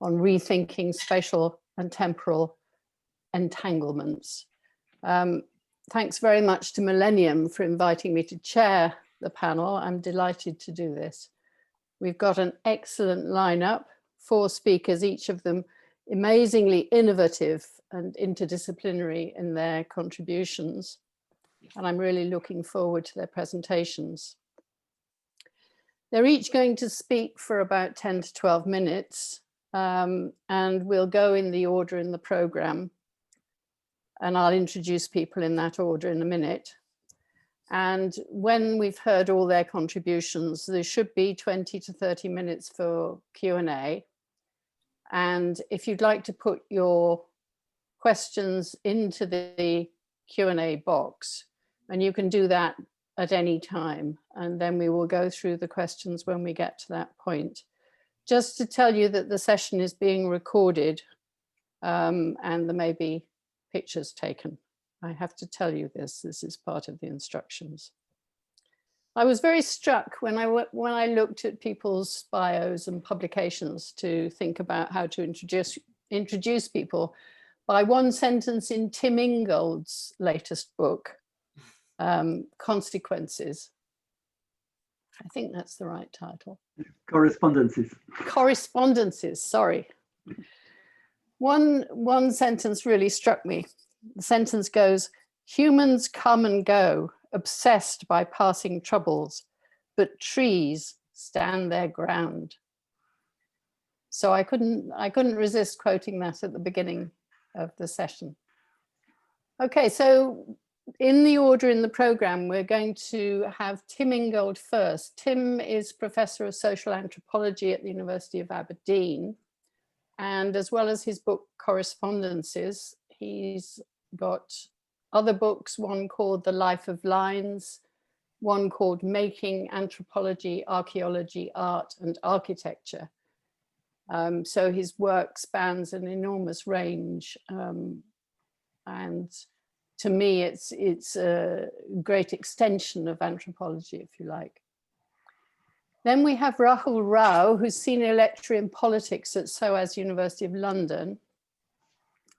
on rethinking spatial and temporal entanglements. Thanks very much to Millennium for inviting me to chair the panel. I'm delighted to do this. We've got an excellent lineup, 4 speakers, each of them amazingly innovative and interdisciplinary in their contributions. And I'm really looking forward to their presentations. They're each going to speak for about 10 to 12 minutes, and we'll go in the order in the program. And I'll introduce people in that order in a minute. And when we've heard all their contributions, there should be 20 to 30 minutes for Q&A. And if you'd like to put your questions into the Q&A box, and you can do that at any time, and then we will go through the questions when we get to that point. Just to tell you that the session is being recorded, and there may be pictures taken. I have to tell you this is part of the instructions. I was very struck when I looked at people's bios and publications to think about how to introduce people by one sentence in Tim Ingold's latest book, Consequences. I think that's the right title. Correspondences. Correspondences, sorry. One sentence really struck me. The sentence goes, "Humans come and go, obsessed by passing troubles, but trees stand their ground." So I couldn't resist quoting that at the beginning of the session. Okay, so in the order in the program, we're going to have Tim Ingold first. Tim is Professor of Social Anthropology at the University of Aberdeen. And as well as his book Correspondences, he's got other books, one called The Life of Lines, one called Making Anthropology, Archaeology, Art and Architecture. So his work spans an enormous range. And to me, it's a great extension of anthropology, if you like. Then we have Rahul, who's Senior Lecturer in Politics at SOAS University of London.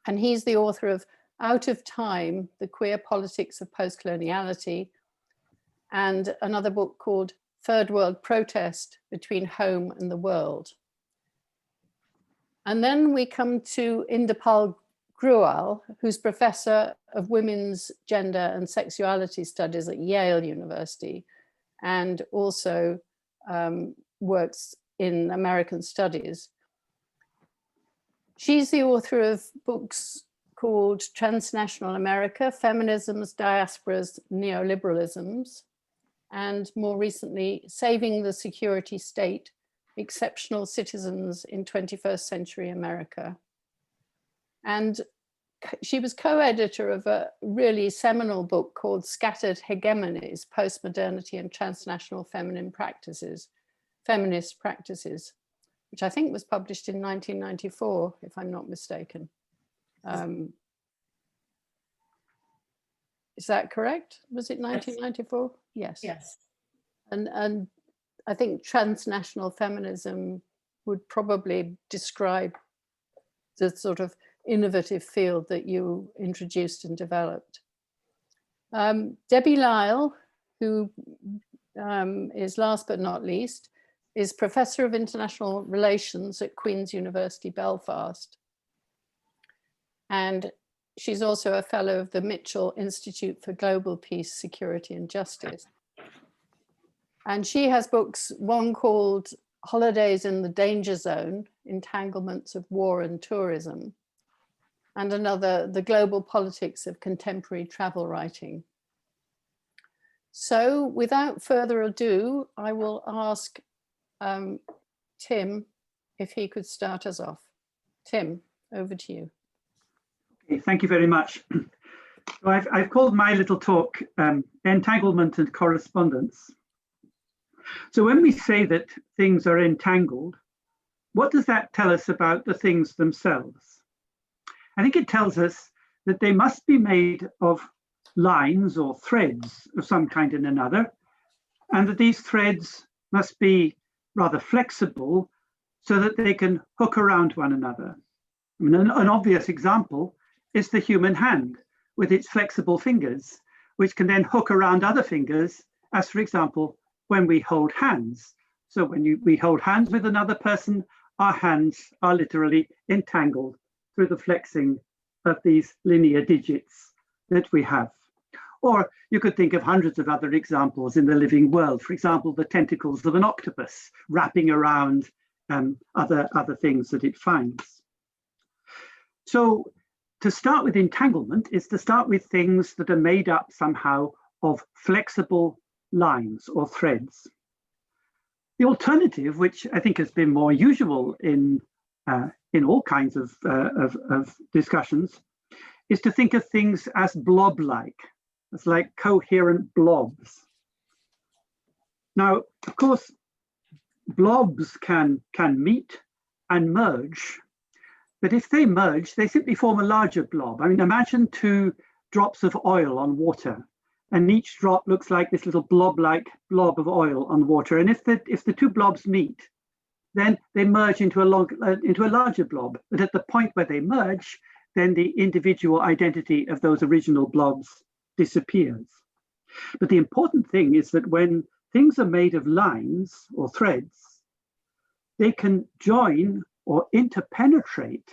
And he's the author of Out of Time, The Queer Politics of Postcoloniality, and another book called Third World Protest, Between Home and the World. And then we come to Inderpal Grewal, who's Professor of Women's Gender and Sexuality Studies at Yale University, and also works in American Studies. She's the author of books called Transnational America, Feminisms, Diasporas, Neoliberalisms, and more recently, Saving the Security State, Exceptional Citizens in 21st Century America. And she was co-editor of a really seminal book called Scattered Hegemonies, Postmodernity and Transnational Feminist Practices, which I think was published in 1994, if I'm not mistaken. Is that correct? Was it 1994? Yes. Yes. And I think transnational feminism would probably describe the sort of innovative field that you introduced and developed. Debbie Lisle, who is last but not least, is Professor of International Relations at Queen's University, Belfast. And she's also a fellow of the Mitchell Institute for Global Peace, Security and Justice. And she has books, one called Holidays in the Danger Zone, Entanglements of War and Tourism, and another, The Global Politics of Contemporary Travel Writing. So without further ado, I will ask Tim if he could start us off. Tim, over to you. Okay, thank you very much. So I've called my little talk Entanglement and Correspondence. So when we say that things are entangled, what does that tell us about the things themselves? I think it tells us that they must be made of lines or threads of some kind and another, and that these threads must be rather flexible so that they can hook around one another. I mean, an obvious example is the human hand with its flexible fingers, which can then hook around other fingers, as for example, when we hold hands. So when we hold hands with another person, our hands are literally entangled through the flexing of these linear digits that we have. Or you could think of hundreds of other examples in the living world. For example, the tentacles of an octopus wrapping around other things that it finds. So to start with entanglement is to start with things that are made up somehow of flexible lines or threads. The alternative, which I think has been more usual in all kinds of discussions, is to think of things as blob-like. It's like coherent blobs. Now, of course, blobs can meet and merge, but if they merge, they simply form a larger blob. I mean, imagine two drops of oil on water, and each drop looks like this little blob-like blob of oil on water. And if the two blobs meet, then they merge into a larger blob. But at the point where they merge, then the individual identity of those original blobs disappears. But the important thing is that when things are made of lines or threads, they can join or interpenetrate,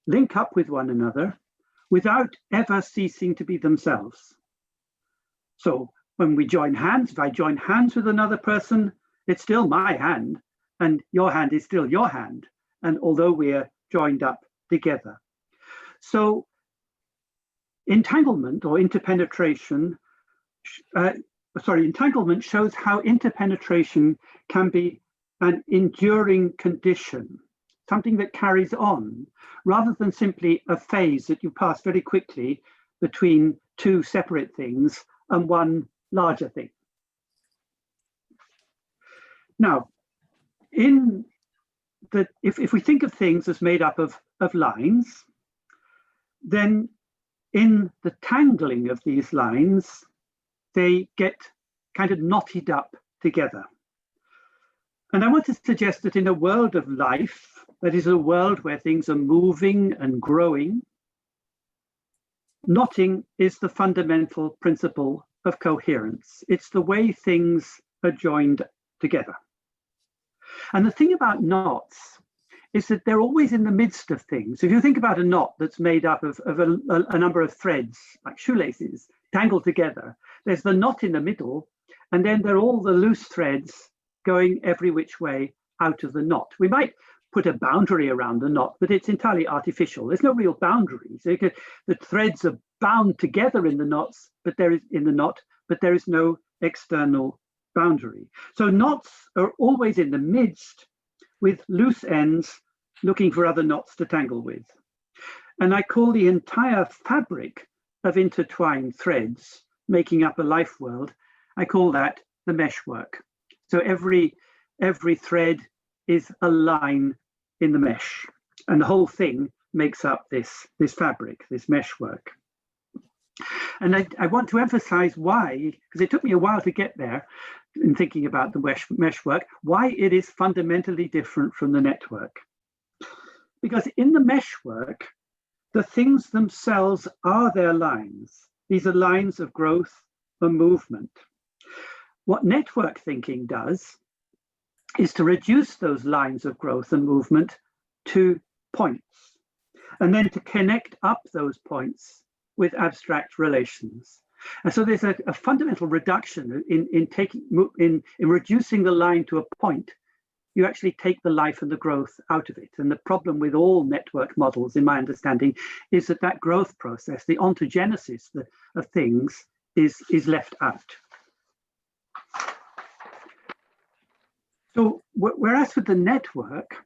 link up with one another without ever ceasing to be themselves. So when we join hands, if I join hands with another person, it's still my hand and your hand is still your hand. And although we are joined up together. So entanglement or interpenetration, entanglement shows how interpenetration can be an enduring condition, something that carries on, rather than simply a phase that you pass very quickly between two separate things and one larger thing. Now, if we think of things as made up of lines, then in the tangling of these lines, they get kind of knotted up together. And I want to suggest that in a world of life, that is a world where things are moving and growing, knotting is the fundamental principle of coherence. It's the way things are joined together. And the thing about knots is that they're always in the midst of things. If you think about a knot that's made up of a number of threads, like shoelaces, tangled together, there's the knot in the middle, and then there are all the loose threads going every which way out of the knot. We might put a boundary around the knot, but it's entirely artificial. There's no real boundary. So the threads are bound together in the knots, but there is no external boundary. So knots are always in the midst, with loose ends looking for other knots to tangle with. And I call the entire fabric of intertwined threads making up a life world, I call that the meshwork. So every thread is a line in the mesh, and the whole thing makes up this fabric, this meshwork. And I want to emphasize why, because it took me a while to get there in thinking about the meshwork, why it is fundamentally different from the network. Because in the meshwork, the things themselves are their lines. These are lines of growth and movement. What network thinking does is to reduce those lines of growth and movement to points, and then to connect up those points with abstract relations. And so there's a fundamental reduction in reducing the line to a point. You actually take the life and the growth out of it. And the problem with all network models, in my understanding, is that growth process, the ontogenesis of things, is left out. So whereas with the network,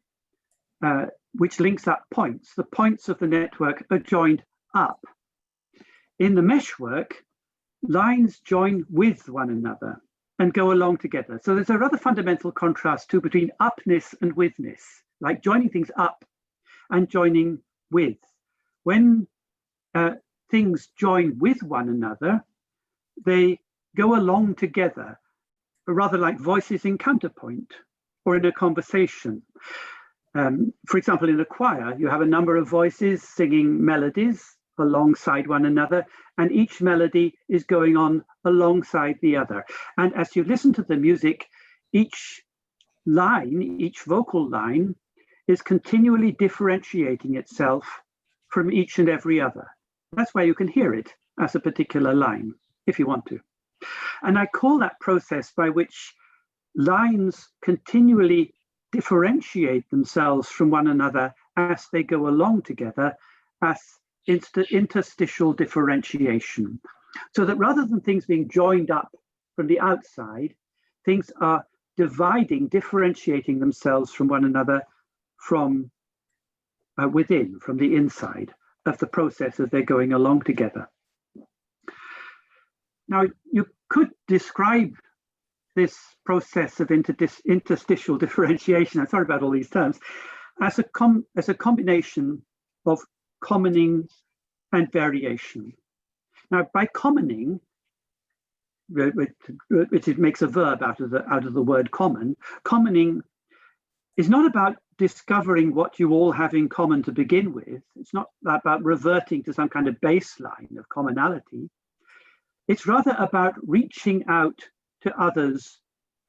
which links up points, the points of the network are joined up. In the meshwork, lines join with one another and go along together. So there's a rather fundamental contrast too between upness and withness, like joining things up and joining with. When things join with one another, they go along together, rather like voices in counterpoint or in a conversation. For example, in a choir, you have a number of voices singing melodies alongside one another, and each melody is going on alongside the other. And as you listen to the music, each line, each vocal line, is continually differentiating itself from each and every other. That's why you can hear it as a particular line, if you want to. And I call that process by which lines continually differentiate themselves from one another as they go along together as interstitial differentiation. So that rather than things being joined up from the outside, things are dividing, differentiating themselves from one another from within, from the inside of the process as they're going along together. Now, you could describe this process of interstitial differentiation, I'm sorry about all these terms, as a combination of commoning and variation. Now, by commoning, which it makes a verb out of the word common, commoning is not about discovering what you all have in common to begin with. It's not about reverting to some kind of baseline of commonality. It's rather about reaching out to others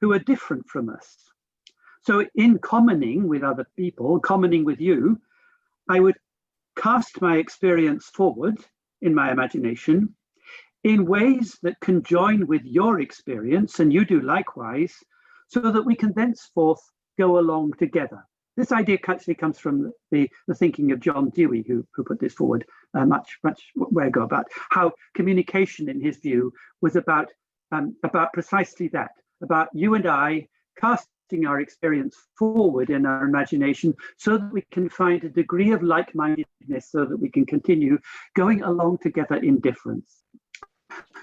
who are different from us. So in commoning with other people, commoning with you, I would cast my experience forward in my imagination in ways that can join with your experience, and you do likewise, so that we can thenceforth go along together. This idea actually comes from the thinking of John Dewey, who put this forward much way ago, about how communication, in his view, was about precisely that, about you and I casting our experience forward in our imagination so that we can find a degree of like-mindedness so that we can continue going along together in difference.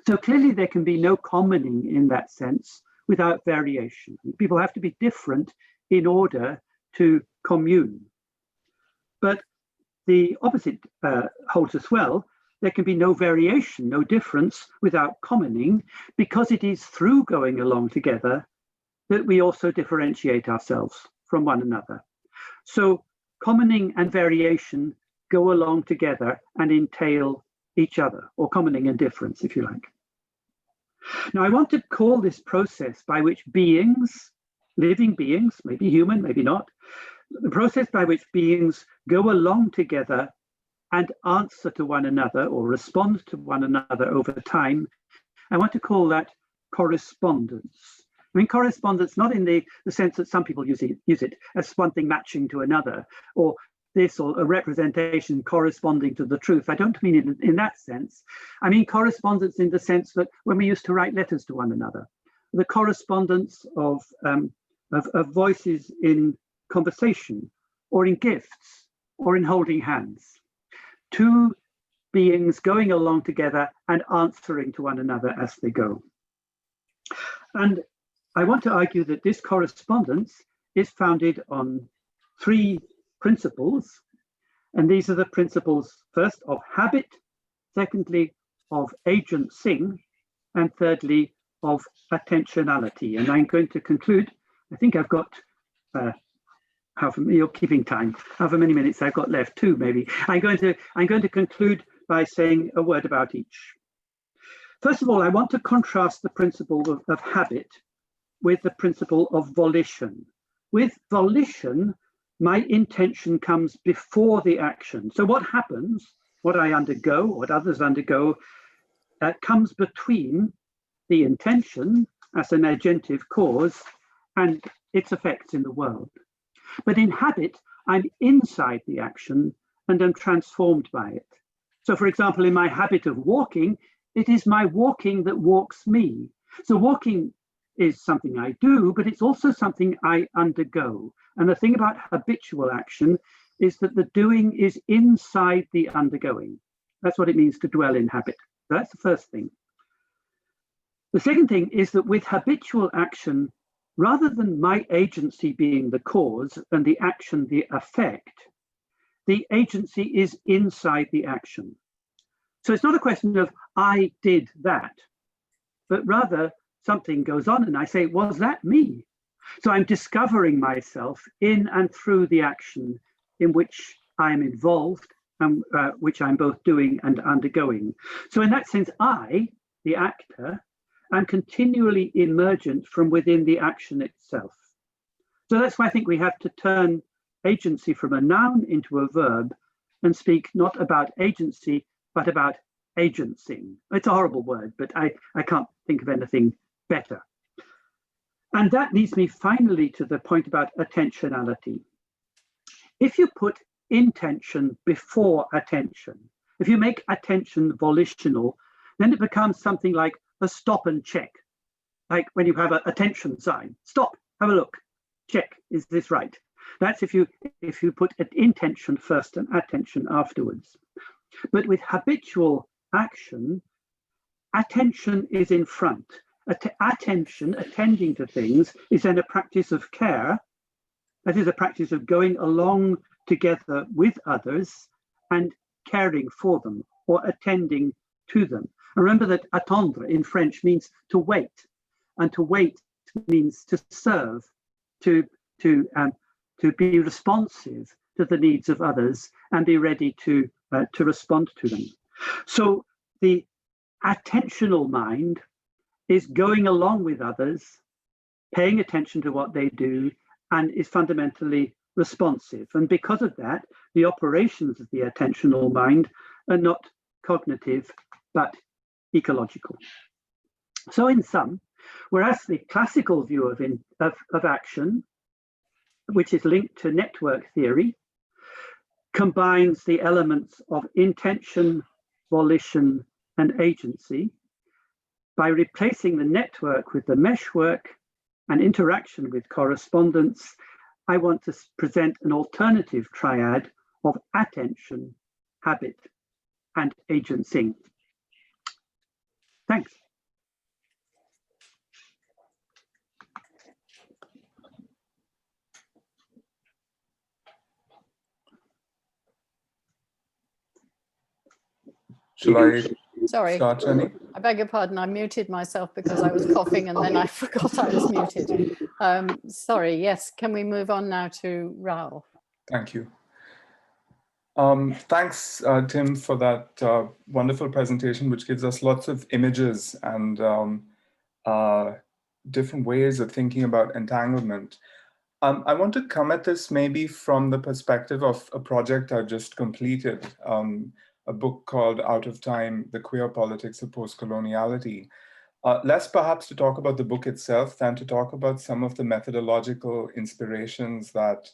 So clearly there can be no commoning in that sense without variation. People have to be different in order to commune. But the opposite holds as well. There can be no variation, no difference without commoning, because it is through going along together that we also differentiate ourselves from one another. So commoning and variation go along together and entail each other, or commoning and difference, if you like. Now, I want to call this process by which beings, living beings, maybe human, maybe not, the process by which beings go along together and answer to one another or respond to one another over time, I want to call that correspondence. I mean, correspondence not in the sense that some people use it as one thing matching to another, or this or a representation corresponding to the truth. I don't mean it in that sense. I mean correspondence in the sense that when we used to write letters to one another, the correspondence of voices in conversation, or in gifts, or in holding hands. Two beings going along together and answering to one another as they go. And I want to argue that this correspondence is founded on three principles, and these are the principles, first, of habit, secondly, of agency, and thirdly, of attentionality. And I'm going to conclude, I think I've got, you're keeping time, however many minutes I've got left, two maybe. I'm going to conclude by saying a word about each. First of all, I want to contrast the principle of habit with the principle of volition. With volition, my intention comes before the action. So what happens, what I undergo, what others undergo, comes between the intention as an agentive cause and its effects in the world. But in habit, I'm inside the action and am transformed by it. So for example, in my habit of walking, it is my walking that walks me. So walking is something I do, but it's also something I undergo. And the thing about habitual action is that the doing is inside the undergoing. That's what it means to dwell in habit. That's the first thing. The second thing is that with habitual action, rather than my agency being the cause and the action the effect, the agency is inside the action. So it's not a question of I did that, but rather something goes on and I say, was that me? So I'm discovering myself in and through the action in which I'm involved and which I'm both doing and undergoing. So in that sense, I, the actor, am continually emergent from within the action itself. So that's why I think we have to turn agency from a noun into a verb and speak not about agency, but about agencing. It's a horrible word, but I can't think of anything better. And that leads me finally to the point about attentionality. If you put intention before attention, if you make attention volitional, then it becomes something like a stop and check. Like when you have an attention sign, stop, have a look, check, is this right? That's if you put an intention first and attention afterwards. But with habitual action, attention is in front. Attention, attending to things, is then a practice of care. That is a practice of going along together with others and caring for them or attending to them. Remember that attendre in French means to wait, and to wait means to serve, to be responsive to the needs of others and be ready to respond to them. So the attentional mind is going along with others, paying attention to what they do, and is fundamentally responsive. And because of that, the operations of the attentional mind are not cognitive, but ecological. So in sum, whereas the classical view of action, which is linked to network theory, combines the elements of intention, volition, and agency, by replacing the network with the meshwork and interaction with correspondence, I want to present an alternative triad of attention, habit, and agency. Thanks. Shall I Sorry. start, Jenny? I beg your pardon, I muted myself because I was coughing and then I forgot I was muted. Sorry, yes, can we move on now to Rahul? Thank you. Thanks, Tim, for that wonderful presentation, which gives us lots of images and different ways of thinking about entanglement. I want to come at this maybe from the perspective of a project I just completed, a book called Out of Time, The Queer Politics of Postcoloniality. Less perhaps to talk about the book itself than to talk about some of the methodological inspirations that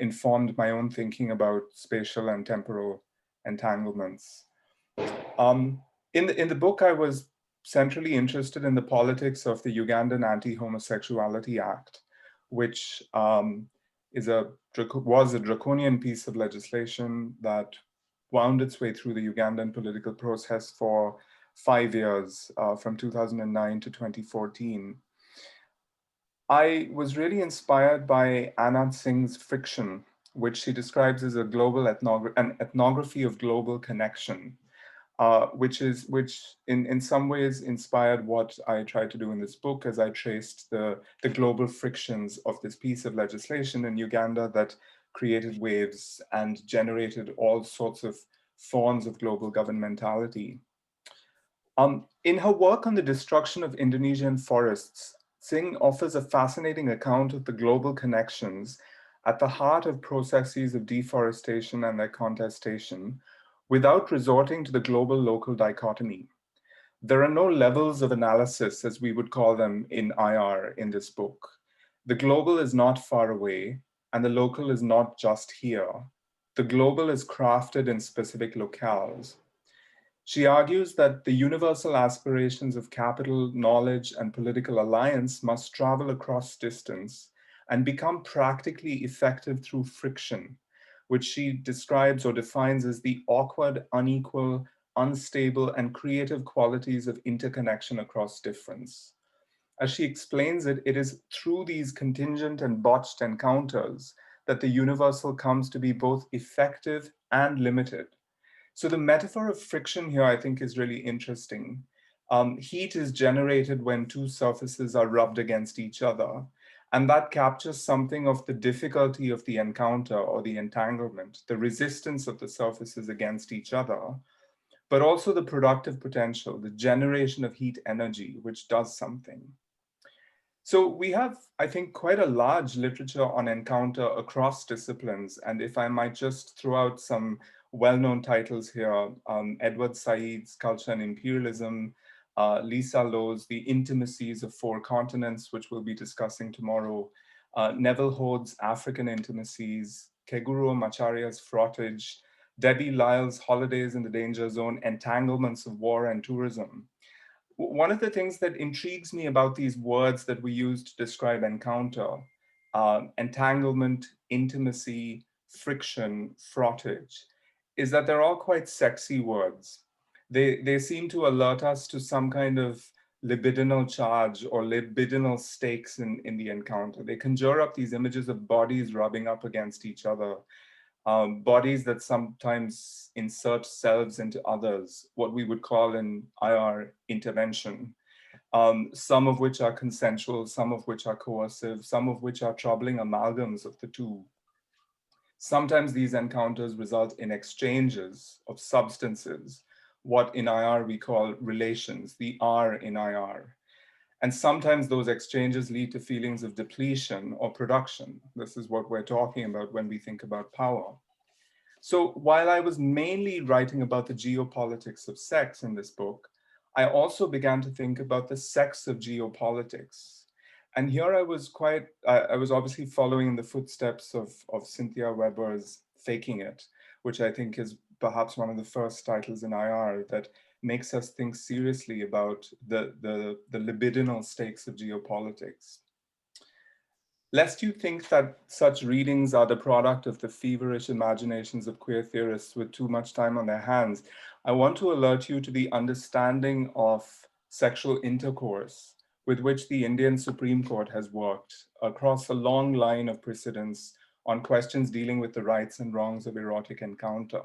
informed my own thinking about spatial and temporal entanglements. In the book, I was centrally interested in the politics of the Ugandan Anti-Homosexuality Act, which was a draconian piece of legislation that wound its way through the Ugandan political process for 5 years, from 2009 to 2014. I was really inspired by Anand Singh's Friction, which she describes as a global an ethnography of global connection, which in some ways inspired what I tried to do in this book as I traced the global frictions of this piece of legislation in Uganda that created waves and generated all sorts of forms of global governmentality. In her work on the destruction of Indonesian forests, Singh offers a fascinating account of the global connections at the heart of processes of deforestation and their contestation, without resorting to the global-local dichotomy. There are no levels of analysis, as we would call them in IR in this book. The global is not far away, and the local is not just here. The global is crafted in specific locales. She argues that the universal aspirations of capital, knowledge, and political alliance must travel across distance and become practically effective through friction, which she describes or defines as the awkward, unequal, unstable, and creative qualities of interconnection across difference. As she explains it, it is through these contingent and botched encounters that the universal comes to be both effective and limited. So the metaphor of friction here, I think, is really interesting. Heat is generated when two surfaces are rubbed against each other. And that captures something of the difficulty of the encounter or the entanglement, the resistance of the surfaces against each other, but also the productive potential, the generation of heat energy, which does something. So we have, I think, quite a large literature on encounter across disciplines. And if I might just throw out some well-known titles here, Edward Said's Culture and Imperialism, Lisle's The Intimacies of Four Continents, which we'll be discussing tomorrow, Neville Hoad's African Intimacies, Keguro Macharya's Frottage, Debbie Lyle's Holidays in the Danger Zone, Entanglements of War and Tourism. One of the things that intrigues me about these words that we use to describe encounter, entanglement, intimacy, friction, frottage, is that they're all quite sexy words. They seem to alert us to some kind of libidinal charge or libidinal stakes in the encounter. They conjure up these images of bodies rubbing up against each other, bodies that sometimes insert selves into others, what we would call in IR intervention, some of which are consensual, some of which are coercive, some of which are troubling amalgams of the two. Sometimes these encounters result in exchanges of substances, what in IR we call relations, the R in IR. And sometimes those exchanges lead to feelings of depletion or production. This is what we're talking about when we think about power. So while I was mainly writing about the geopolitics of sex in this book, I also began to think about the sex of geopolitics. And here I was obviously following in the footsteps of Cynthia Weber's Faking It, which I think is perhaps one of the first titles in IR that makes us think seriously about the libidinal stakes of geopolitics. Lest you think that such readings are the product of the feverish imaginations of queer theorists with too much time on their hands, I want to alert you to the understanding of sexual intercourse with which the Indian Supreme Court has worked across a long line of precedents on questions dealing with the rights and wrongs of erotic encounter.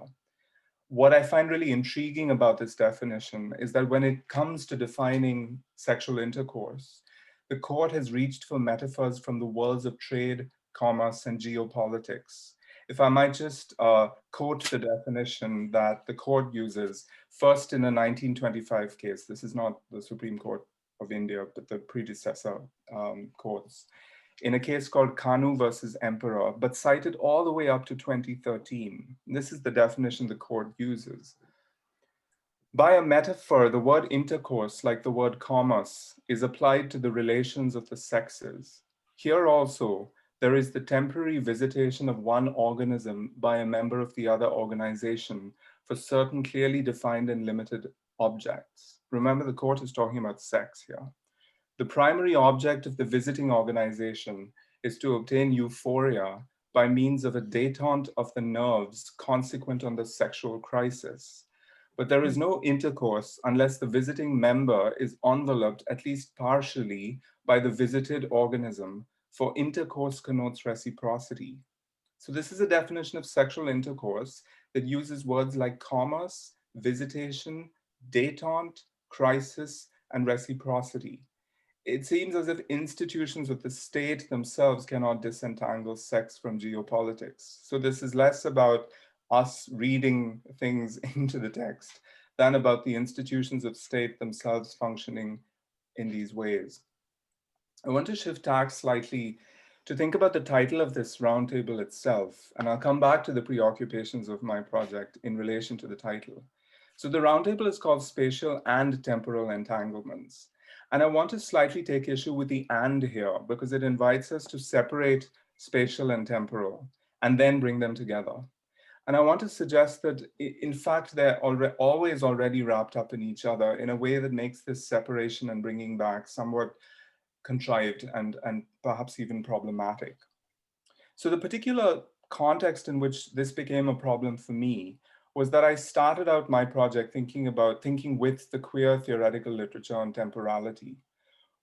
What I find really intriguing about this definition is that when it comes to defining sexual intercourse, the court has reached for metaphors from the worlds of trade, commerce, and geopolitics. If I might just quote the definition that the court uses, first in a 1925 case, this is not the Supreme Court of India, but the predecessor courts, in a case called Kanu versus Emperor, but cited all the way up to 2013. This is the definition the court uses. By a metaphor, the word intercourse, like the word commerce, is applied to the relations of the sexes. Here also, there is the temporary visitation of one organism by a member of the other organization for certain clearly defined and limited objects. Remember, the court is talking about sex here. The primary object of the visiting organization is to obtain euphoria by means of a détente of the nerves consequent on the sexual crisis. But there is no intercourse unless the visiting member is enveloped at least partially by the visited organism, for intercourse connotes reciprocity. So this is a definition of sexual intercourse that uses words like commerce, visitation, détente, crisis, and reciprocity. It seems as if institutions of the state themselves cannot disentangle sex from geopolitics. So this is less about us reading things into the text than about the institutions of state themselves functioning in these ways. I want to shift tack slightly to think about the title of this roundtable itself, and I'll come back to the preoccupations of my project in relation to the title. So the roundtable is called Spatial and Temporal Entanglements. And I want to slightly take issue with the "and" here, because it invites us to separate spatial and temporal and then bring them together. And I want to suggest that, in fact, they're always already wrapped up in each other in a way that makes this separation and bringing back somewhat contrived and perhaps even problematic. So the particular context in which this became a problem for me was that I started out my project thinking with the queer theoretical literature on temporality,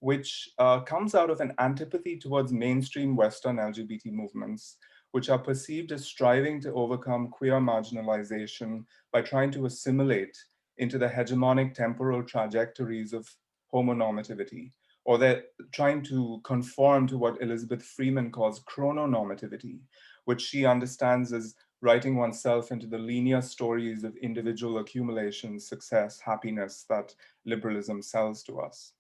which comes out of an antipathy towards mainstream Western LGBT movements, which are perceived as striving to overcome queer marginalization by trying to assimilate into the hegemonic temporal trajectories of homonormativity, or they're trying to conform to what Elizabeth Freeman calls chrononormativity, which she understands as writing oneself into the linear stories of individual accumulation, success, happiness that liberalism sells to us.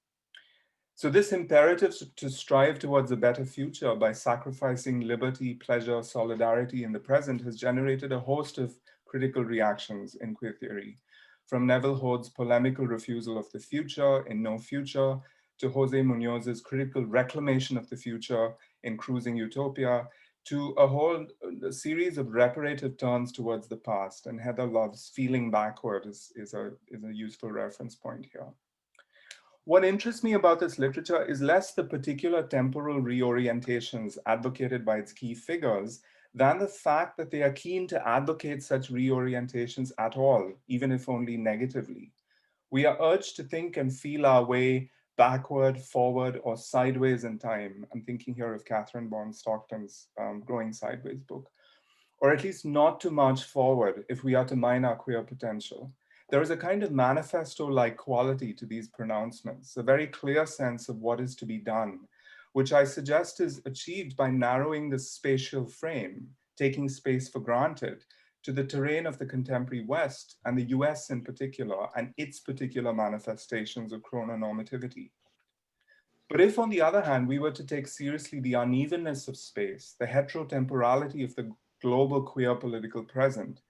So this imperative to strive towards a better future by sacrificing liberty, pleasure, solidarity in the present has generated a host of critical reactions in queer theory, from Neville Hoad's polemical refusal of the future in No Future, to Jose Munoz's critical reclamation of the future in Cruising Utopia, to a whole series of reparative turns towards the past. And Heather Love's Feeling Backward is a useful reference point here. What interests me about this literature is less the particular temporal reorientations advocated by its key figures than the fact that they are keen to advocate such reorientations at all, even if only negatively. We are urged to think and feel our way backward, forward, or sideways in time. I'm thinking here of Catherine Bourne Stockton's Growing Sideways book, or at least not to march forward if we are to mine our queer potential. There is a kind of manifesto-like quality to these pronouncements, a very clear sense of what is to be done, which I suggest is achieved by narrowing the spatial frame, taking space for granted, to the terrain of the contemporary West and the US in particular, and its particular manifestations of chrononormativity. But if, on the other hand, we were to take seriously the unevenness of space, the heterotemporality of the global queer political present,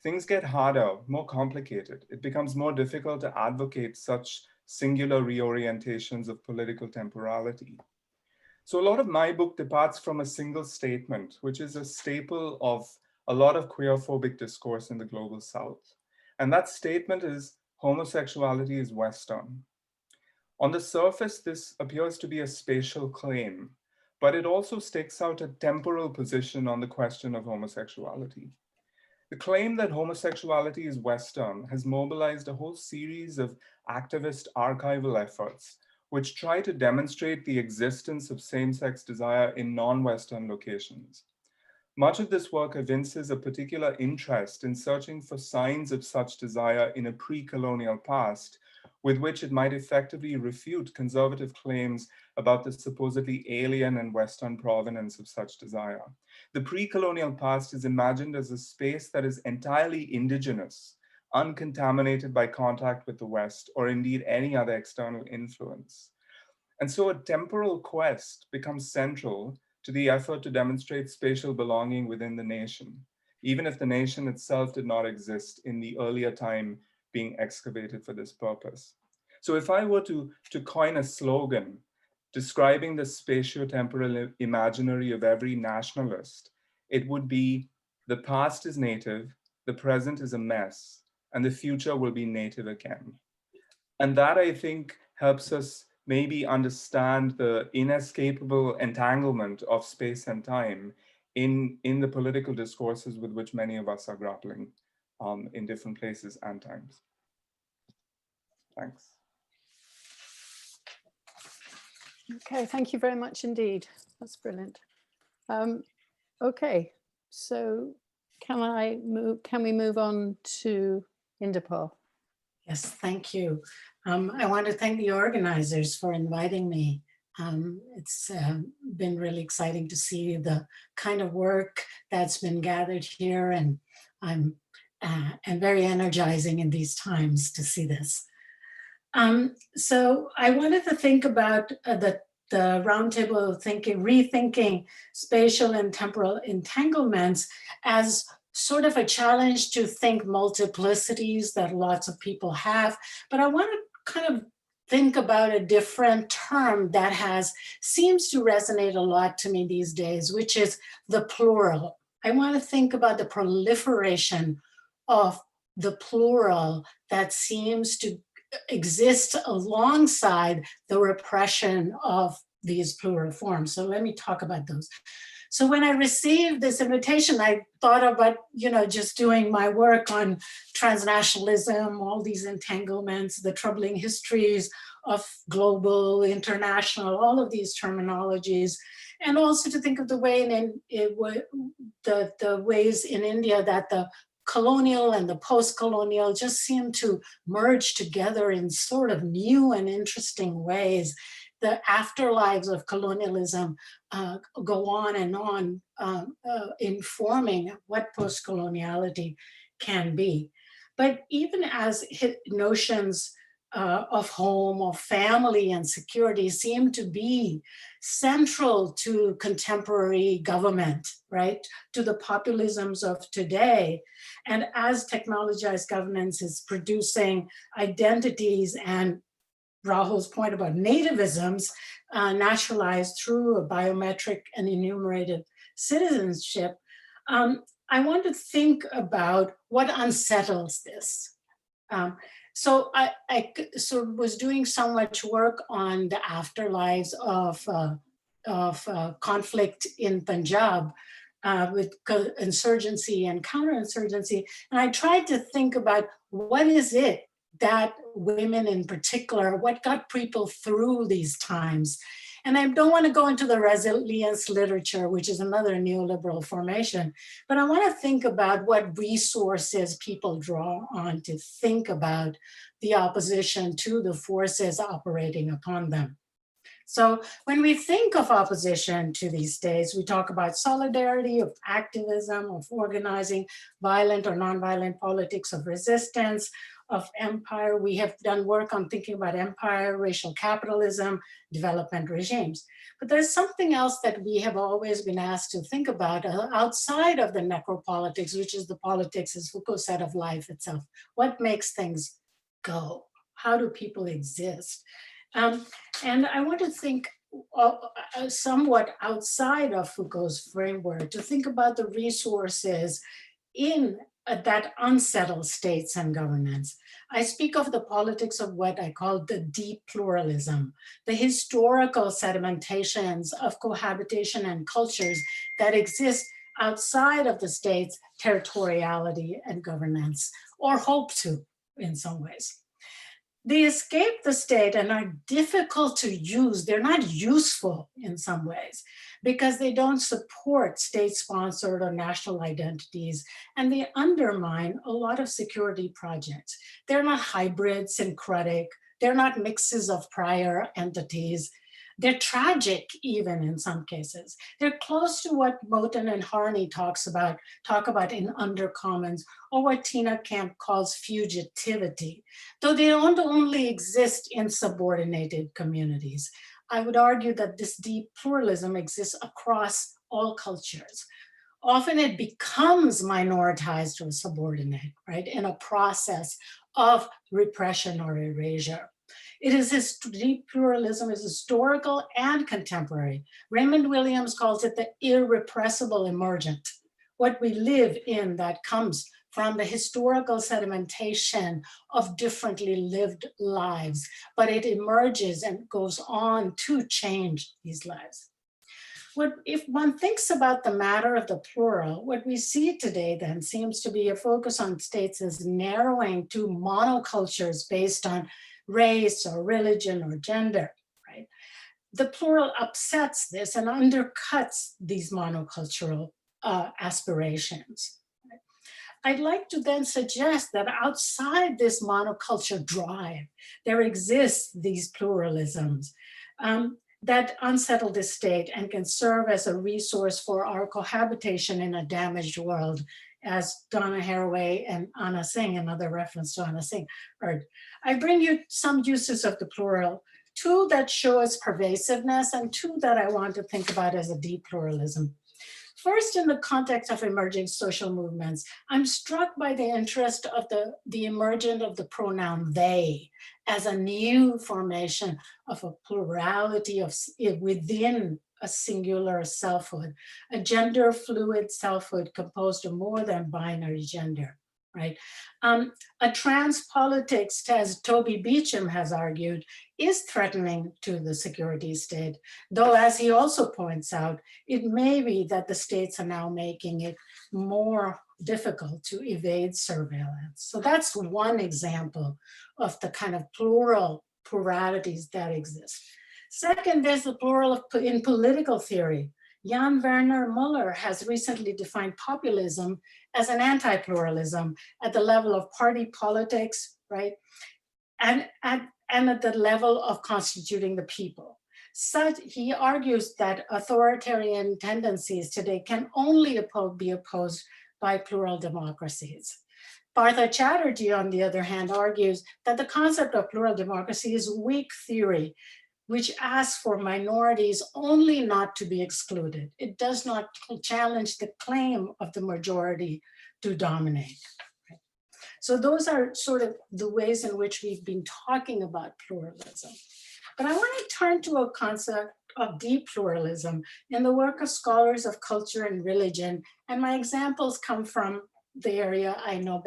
things get harder, more complicated. It becomes more difficult to advocate such singular reorientations of political temporality. So a lot of my book departs from a single statement, which is a staple of a lot of queerphobic discourse in the global South. And that statement is homosexuality is Western. On the surface, this appears to be a spatial claim, but it also stakes out a temporal position on the question of homosexuality. The claim that homosexuality is Western has mobilized a whole series of activist archival efforts which try to demonstrate the existence of same-sex desire in non-Western locations. Much of this work evinces a particular interest in searching for signs of such desire in a pre-colonial past, with which it might effectively refute conservative claims about the supposedly alien and Western provenance of such desire. The pre-colonial past is imagined as a space that is entirely indigenous, uncontaminated by contact with the West, or indeed any other external influence. And so a temporal quest becomes central to the effort to demonstrate spatial belonging within the nation, even if the nation itself did not exist in the earlier time being excavated for this purpose. So if I were to coin a slogan describing the spatio-temporal imaginary of every nationalist, it would be, the past is native, the present is a mess, and the future will be native again. And that, I think, helps us maybe understand the inescapable entanglement of space and time in the political discourses with which many of us are grappling in different places and times. Thanks. Okay, thank you very much indeed. That's brilliant. Okay, so can we move on to Inderpal? Yes, thank you. I want to thank the organizers for inviting me. It's been really exciting to see the kind of work that's been gathered here, and and very energizing in these times to see this. So I wanted to think about the roundtable of thinking, rethinking spatial and temporal entanglements as sort of a challenge to think multiplicities that lots of people have. But I want to kind of think about a different term that seems to resonate a lot to me these days, which is the plural. I want to think about the proliferation of the plural that seems to exist alongside the repression of these plural forms. So let me talk about those. So when I received this invitation, I thought about, just doing my work on transnationalism, all these entanglements, the troubling histories of global, international, all of these terminologies, and also to think of the way the ways in India that the colonial and the post-colonial just seem to merge together in sort of new and interesting ways. the afterlives of colonialism go on and on, informing what post-coloniality can be. But even as notions of home, of family and security seem to be central to contemporary government, right? To the populisms of today. And as technologized governance is producing identities and Rahul's point about nativisms naturalized through a biometric and enumerated citizenship, I want to think about what unsettles this. So I was doing so much work on the afterlives of conflict in Punjab with insurgency and counterinsurgency. And I tried to think about what is it that women in particular, what got people through these times. And I don't want to go into the resilience literature, which is another neoliberal formation, but I want to think about what resources people draw on to think about the opposition to the forces operating upon them. So when we think of opposition to these states, we talk about solidarity, of activism, of organizing, violent or nonviolent politics of resistance, of empire. We have done work on thinking about empire, racial capitalism, development regimes. But there's something else that we have always been asked to think about outside of the necropolitics, which is the politics, as Foucault said, of life itself. What makes things go? How do people exist? And I want to think somewhat outside of Foucault's framework to think about the resources in that unsettled states and governance. I speak of the politics of what I call the deep pluralism, the historical sedimentations of cohabitation and cultures that exist outside of the state's territoriality and governance, or hope to in some ways. They escape the state and are difficult to use. They're not useful in some ways because they don't support state-sponsored or national identities, and they undermine a lot of security projects. They're not hybrid, syncretic. They're not mixes of prior entities. They're tragic even in some cases. They're close to what Moten and Harney talk about in Undercommons, or what Tina Kemp calls fugitivity, though they don't only exist in subordinated communities. I would argue that this deep pluralism exists across all cultures. Often it becomes minoritized or subordinate, right, in a process of repression or erasure. It is deep pluralism is historical and contemporary. Raymond Williams calls it the irrepressible emergent, what we live in that comes from the historical sedimentation of differently lived lives, but it emerges and goes on to change these lives. If one thinks about the matter of the plural, what we see today then seems to be a focus on states as narrowing to monocultures based on race or religion or gender, right? The plural upsets this and undercuts these monocultural aspirations. I'd like to then suggest that outside this monoculture drive, there exists these pluralisms that unsettle the state and can serve as a resource for our cohabitation in a damaged world, as Donna Haraway and Anna Singh, another reference to Anna Singh, heard. I bring you some uses of the plural, two that show its pervasiveness and two that I want to think about as a deep pluralism. First, in the context of emerging social movements, I'm struck by the interest of the emergence of the pronoun they as a new formation of a plurality of within a singular selfhood, a gender fluid selfhood composed of more than binary gender, right? A trans politics, as Toby Beecham has argued, is threatening to the security state, though as he also points out, it may be that the states are now making it more difficult to evade surveillance. So that's one example of the kind of pluralities that exist. Second, there's the plural in political theory. Jan Werner Müller has recently defined populism as an anti-pluralism at the level of party politics, right? And at the level of constituting the people. He argues that authoritarian tendencies today can only be opposed by plural democracies. Partha Chatterjee, on the other hand, argues that the concept of plural democracy is weak theory, which asks for minorities only not to be excluded. It does not challenge the claim of the majority to dominate. So those are sort of the ways in which we've been talking about pluralism. But I want to turn to a concept of deep pluralism in the work of scholars of culture and religion. And my examples come from the area I know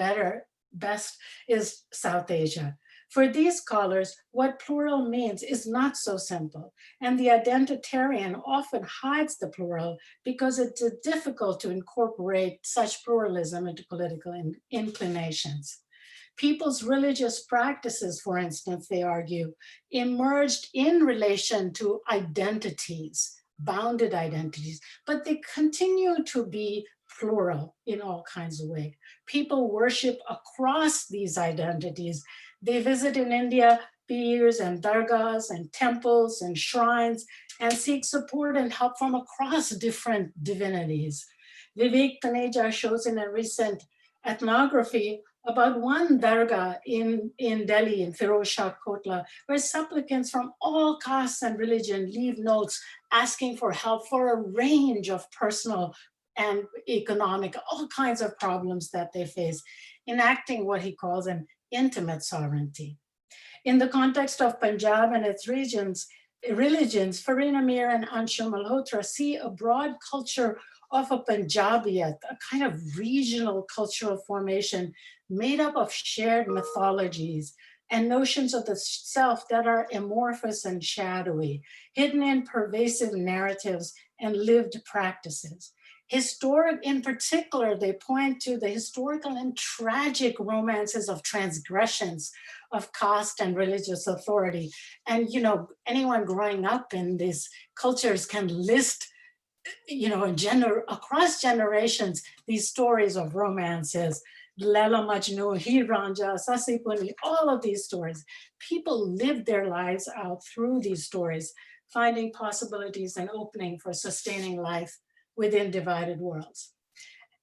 best is South Asia. For these scholars, what plural means is not so simple. And the identitarian often hides the plural because it's difficult to incorporate such pluralism into political inclinations. People's religious practices, for instance, they argue, emerged in relation to identities, bounded identities, but they continue to be plural in all kinds of ways. People worship across these identities. They visit in India pirs and dargahs and temples and shrines and seek support and help from across different divinities. Vivek Taneja shows in a recent ethnography about one dargah in Delhi, in Firoz Shah Kotla, where supplicants from all castes and religion leave notes asking for help for a range of personal and economic, all kinds of problems that they face, enacting what he calls an intimate sovereignty. In the context of Punjab and its religions, Farina Mir and Anshul Malhotra see a broad culture of a Punjabiyat, a kind of regional cultural formation made up of shared mythologies and notions of the self that are amorphous and shadowy, hidden in pervasive narratives and lived practices. In particular, they point to the historical and tragic romances of transgressions of caste and religious authority. And anyone growing up in these cultures can list across generations, these stories of romances, Laila Majnu, Heer Ranja, Sasi Puni, all of these stories. People live their lives out through these stories, finding possibilities and opening for sustaining life within divided worlds.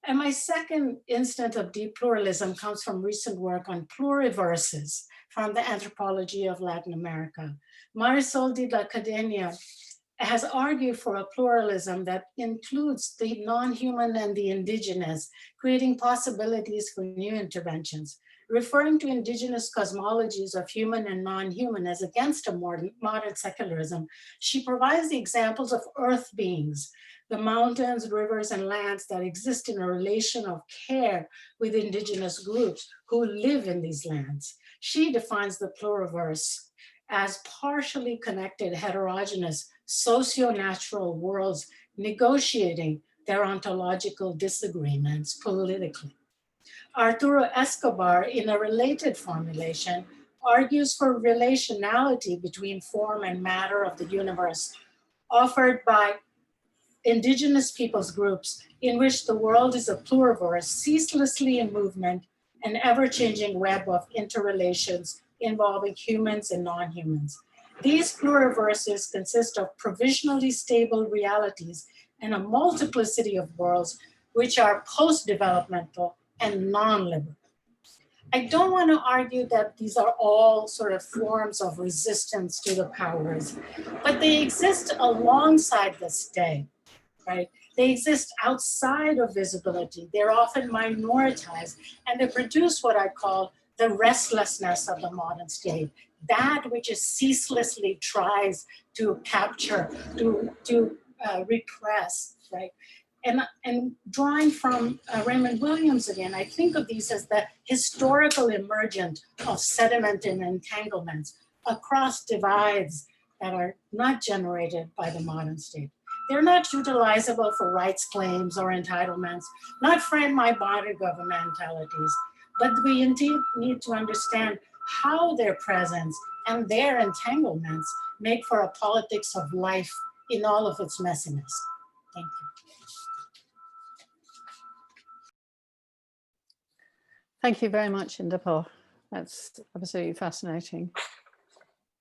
And my second instance of deep pluralism comes from recent work on pluriverses from the anthropology of Latin America. Marisol de la Cadena has argued for a pluralism that includes the non-human and the indigenous, creating possibilities for new interventions. Referring to indigenous cosmologies of human and non-human as against a modern secularism, she provides the examples of earth beings, the mountains, rivers, and lands that exist in a relation of care with indigenous groups who live in these lands. She defines the pluriverse as partially connected, heterogeneous, socio-natural worlds negotiating their ontological disagreements politically. Arturo Escobar, in a related formulation, argues for relationality between form and matter of the universe, offered by indigenous peoples groups in which the world is a pluriverse, ceaselessly in movement, an ever-changing web of interrelations involving humans and non-humans. These pluriverses consist of provisionally stable realities and a multiplicity of worlds which are post-developmental and non-liberal. I don't want to argue that these are all sort of forms of resistance to the powers, but they exist alongside the state, right? They exist outside of visibility. They're often minoritized, and they produce what I call the restlessness of the modern state, that which is ceaselessly tries to capture, to repress, right? And drawing from Raymond Williams again, I think of these as the historical emergence of sediment and entanglements across divides that are not generated by the modern state. They're not utilizable for rights claims or entitlements, not framed by modern governmentalities, but we indeed need to understand how their presence and their entanglements make for a politics of life in all of its messiness. Thank you. Thank you very much, Inderpal. That's absolutely fascinating.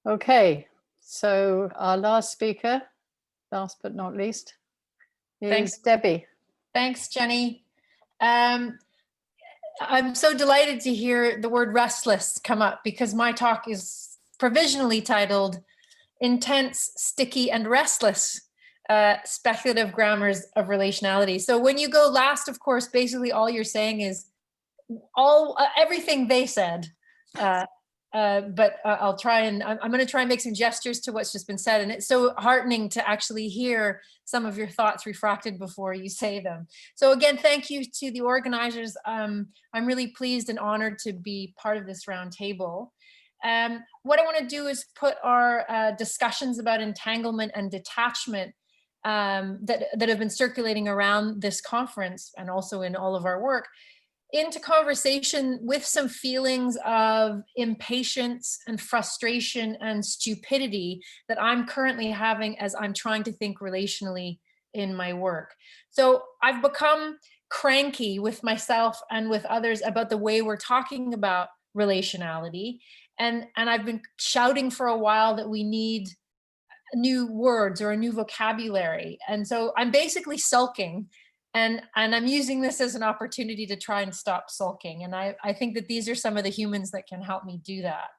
Okay, So our last speaker, last but not least, is Thanks. Debbie. Thanks, Jenny. I'm so delighted to hear the word restless come up because my talk is provisionally titled Intense, Sticky, and Restless, Speculative Grammars of Relationality. So when you go last, of course, basically all you're saying is everything they said. But I'll try and I'm going to try and make some gestures to what's just been said. And it's so heartening to actually hear some of your thoughts refracted before you say them. So again, thank you to the organizers. I'm really pleased and honored to be part of this roundtable. What I want to do is put our discussions about entanglement and detachment that have been circulating around this conference and also in all of our work into conversation with some feelings of impatience and frustration and stupidity that I'm currently having as I'm trying to think relationally in my work. So I've become cranky with myself and with others about the way we're talking about relationality. And I've been shouting for a while that we need new words or a new vocabulary. And so I'm basically sulking. And I'm using this as an opportunity to try and stop sulking. And I think that these are some of the humans that can help me do that.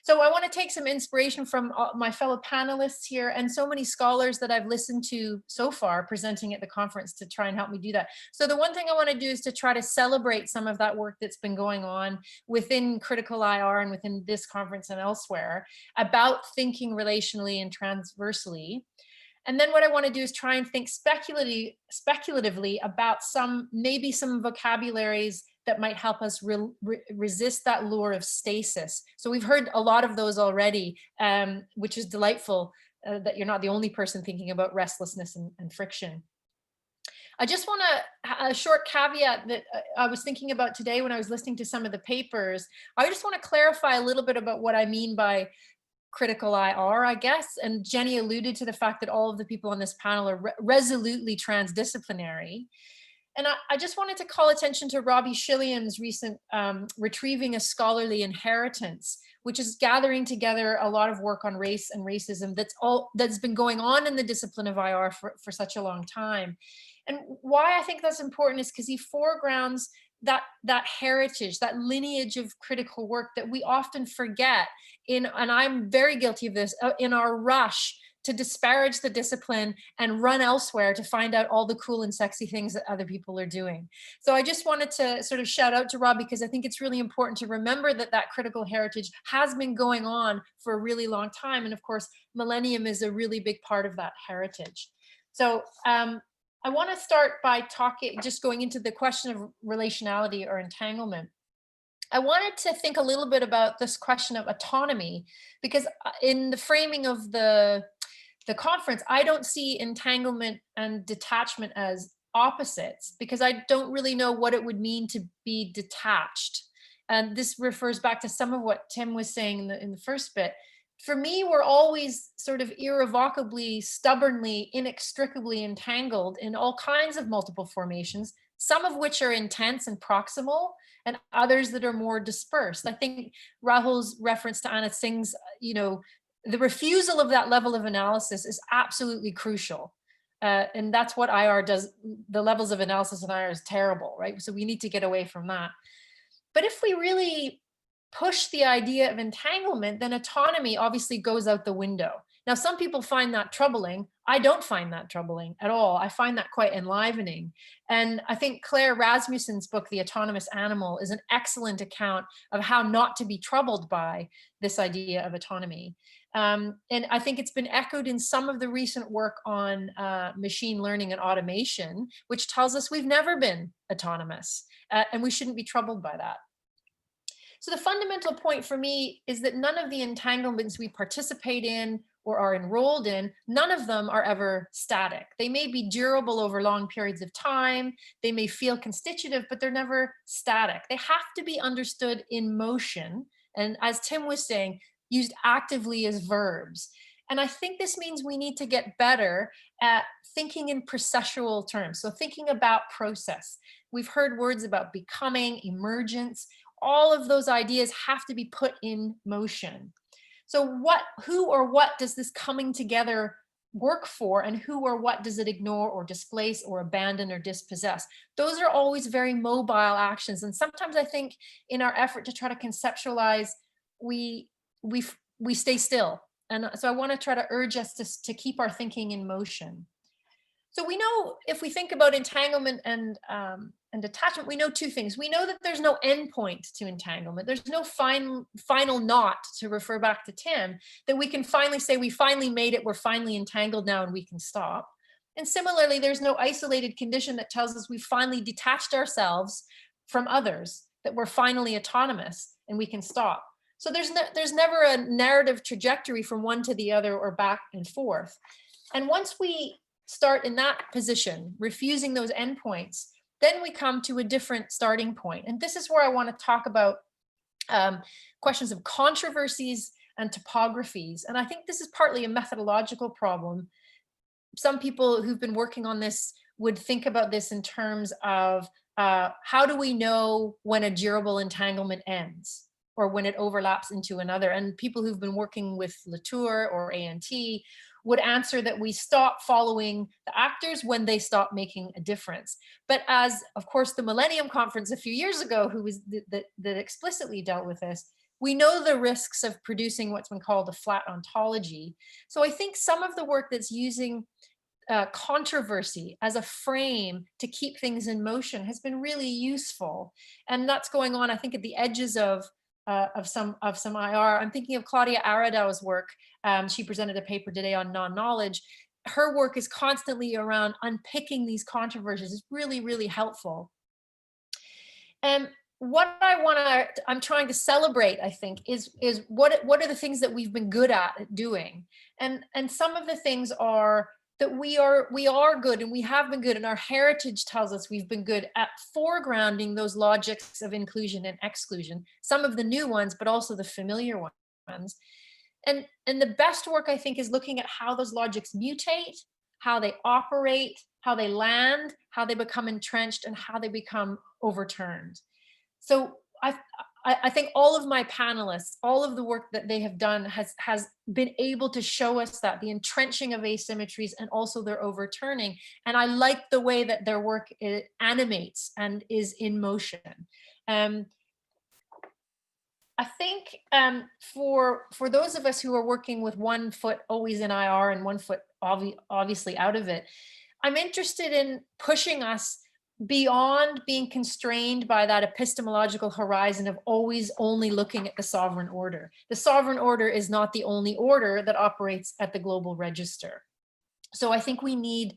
So I want to take some inspiration from my fellow panelists here and so many scholars that I've listened to so far presenting at the conference to try and help me do that. So the one thing I want to do is to try to celebrate some of that work that's been going on within Critical IR and within this conference and elsewhere about thinking relationally and transversely. And then what I want to do is try and think speculatively about maybe some vocabularies that might help us resist that lure of stasis. So we've heard a lot of those already, which is delightful that you're not the only person thinking about restlessness and friction. I just want a short caveat that I was thinking about today when I was listening to some of the papers. I just want to clarify a little bit about what I mean by critical IR, I guess. And Jenny alluded to the fact that all of the people on this panel are resolutely transdisciplinary. And I just wanted to call attention to Robbie Shilliam's recent Retrieving a Scholarly Inheritance, which is gathering together a lot of work on race and racism that's been going on in the discipline of IR for such a long time. And why I think that's important is because he foregrounds that heritage, that lineage of critical work that we often forget and I'm very guilty of this, in our rush to disparage the discipline and run elsewhere to find out all the cool and sexy things that other people are doing. So I just wanted to sort of shout out to Rob because I think it's really important to remember that critical heritage has been going on for a really long time. And of course, Millennium is a really big part of that heritage. So I want to start by just going into the question of relationality or entanglement. I wanted to think a little bit about this question of autonomy, because in the framing of the conference, I don't see entanglement and detachment as opposites, because I don't really know what it would mean to be detached. And this refers back to some of what Tim was saying in the first bit. For me, we're always sort of irrevocably, stubbornly, inextricably entangled in all kinds of multiple formations, some of which are intense and proximal, and others that are more dispersed. I think Rahul's reference to Anna Singh's, the refusal of that level of analysis is absolutely crucial. And that's what IR does. The levels of analysis in IR is terrible, right? So we need to get away from that. But if we really push the idea of entanglement, then autonomy obviously goes out the window. Now, some people find that troubling. I don't find that troubling at all. I find that quite enlivening. And I think Claire Rasmussen's book, The Autonomous Animal, is an excellent account of how not to be troubled by this idea of autonomy. And I think it's been echoed in some of the recent work on machine learning and automation, which tells us we've never been autonomous, and we shouldn't be troubled by that. So the fundamental point for me is that none of the entanglements we participate in or are enrolled in, none of them are ever static. They may be durable over long periods of time. They may feel constitutive, but they're never static. They have to be understood in motion. And as Tim was saying, used actively as verbs. And I think this means we need to get better at thinking in processual terms. So thinking about process. We've heard words about becoming, emergence. All of those ideas have to be put in motion. So who or what does this coming together work for, and who or what does it ignore or displace or abandon or dispossess? Those are always very mobile actions. And sometimes I think in our effort to try to conceptualize, we stay still. And so I want to try to urge us to keep our thinking in motion. So we know, if we think about entanglement and attachment, we know two things. We know that there's no end point to entanglement. There's no final knot, to refer back to Tim, that we can finally say, we finally made it, we're finally entangled now and we can stop. And similarly, there's no isolated condition that tells us we've finally detached ourselves from others, that we're finally autonomous and we can stop. So there's never a narrative trajectory from one to the other or back and forth. And once we start in that position, refusing those endpoints, then we come to a different starting point. And this is where I want to talk about questions of controversies and topographies. And I think this is partly a methodological problem. Some people who've been working on this would think about this in terms of how do we know when a durable entanglement ends or when it overlaps into another? And people who've been working with Latour or ANT would answer that we stop following the actors when they stop making a difference. But as, of course, the Millennium Conference a few years ago, who was that explicitly dealt with this, we know the risks of producing what's been called a flat ontology. So I think some of the work that's using controversy as a frame to keep things in motion has been really useful. And that's going on, I think, at the edges of some IR. I'm thinking of Claudia Aradau's work. She presented a paper today on non-knowledge. Her work is constantly around unpicking these controversies. It's really, really helpful. And what I'm trying to celebrate, I think, is what are the things that we've been good at doing? And some of the things are that we are good, and we have been good, and our heritage tells us we've been good at foregrounding those logics of inclusion and exclusion, some of the new ones, but also the familiar ones. And the best work, I think, is looking at how those logics mutate, how they operate, how they land, how they become entrenched, and how they become overturned. So I think all of my panelists, all of the work that they have done has been able to show us that, the entrenching of asymmetries and also their overturning. And I like the way that their work animates and is in motion. I think for those of us who are working with one foot always in IR and one foot obviously out of it, I'm interested in pushing us beyond being constrained by that epistemological horizon of always only looking at the sovereign order. The sovereign order is not the only order that operates at the global register. So I think we need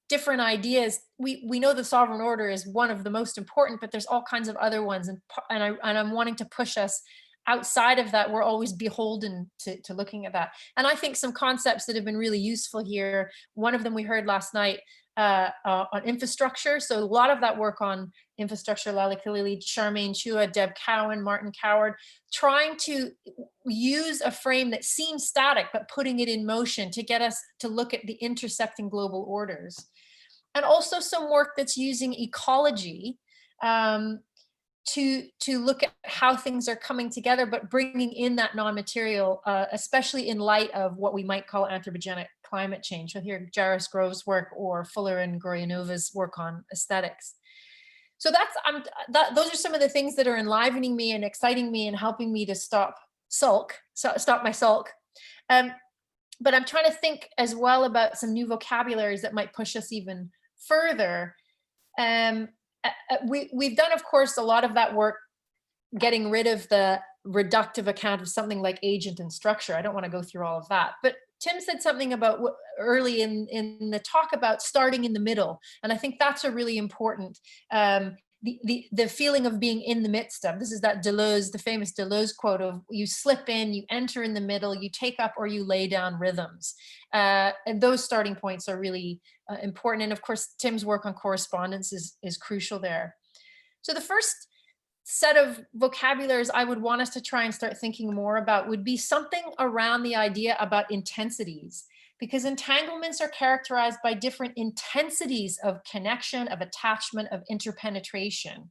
different ideas. We know the sovereign order is one of the most important, but there's all kinds of other ones. And I'm wanting to push us outside of that. We're always beholden to looking at that. And I think some concepts that have been really useful here, one of them we heard last night, on infrastructure. So a lot of that work on infrastructure, Lala Kilili, Charmaine Chua, Deb Cowan, Martin Coward, trying to use a frame that seems static, but putting it in motion to get us to look at the intersecting global orders. And also some work that's using ecology to look at how things are coming together, but bringing in that non-material, especially in light of what we might call anthropogenic climate change. So here, Jairus Grove's work or Fuller and Gorionova's work on aesthetics. So those are some of the things that are enlivening me and exciting me and helping me to stop my sulk. But I'm trying to think as well about some new vocabularies that might push us even further. We've done, of course, a lot of that work getting rid of the reductive account of something like agent and structure. I don't want to go through all of that, but Tim said something about early in the talk about starting in the middle. And I think that's a really important, the feeling of being in the midst of. This is that Deleuze, the famous Deleuze quote of you slip in, you enter in the middle, you take up or you lay down rhythms. And those starting points are really important. And of course, Tim's work on correspondence is crucial there. So the first set of vocabularies I would want us to try and start thinking more about would be something around the idea about intensities, because entanglements are characterized by different intensities of connection, of attachment, of interpenetration.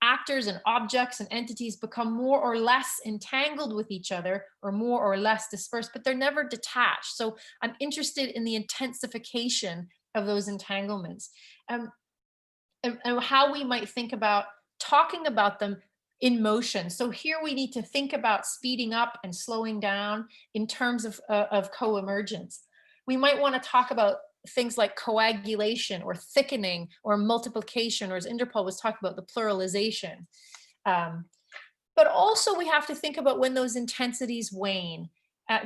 actors and objects and entities become more or less entangled with each other or more or less dispersed, but they're never detached. So I'm interested in the intensification of those entanglements, and how we might think about talking about them in motion. So here we need to think about speeding up and slowing down in terms of co-emergence. We might want to talk about things like coagulation or thickening or multiplication, or as Inderpal was talking about, the pluralization. But also we have to think about when those intensities wane,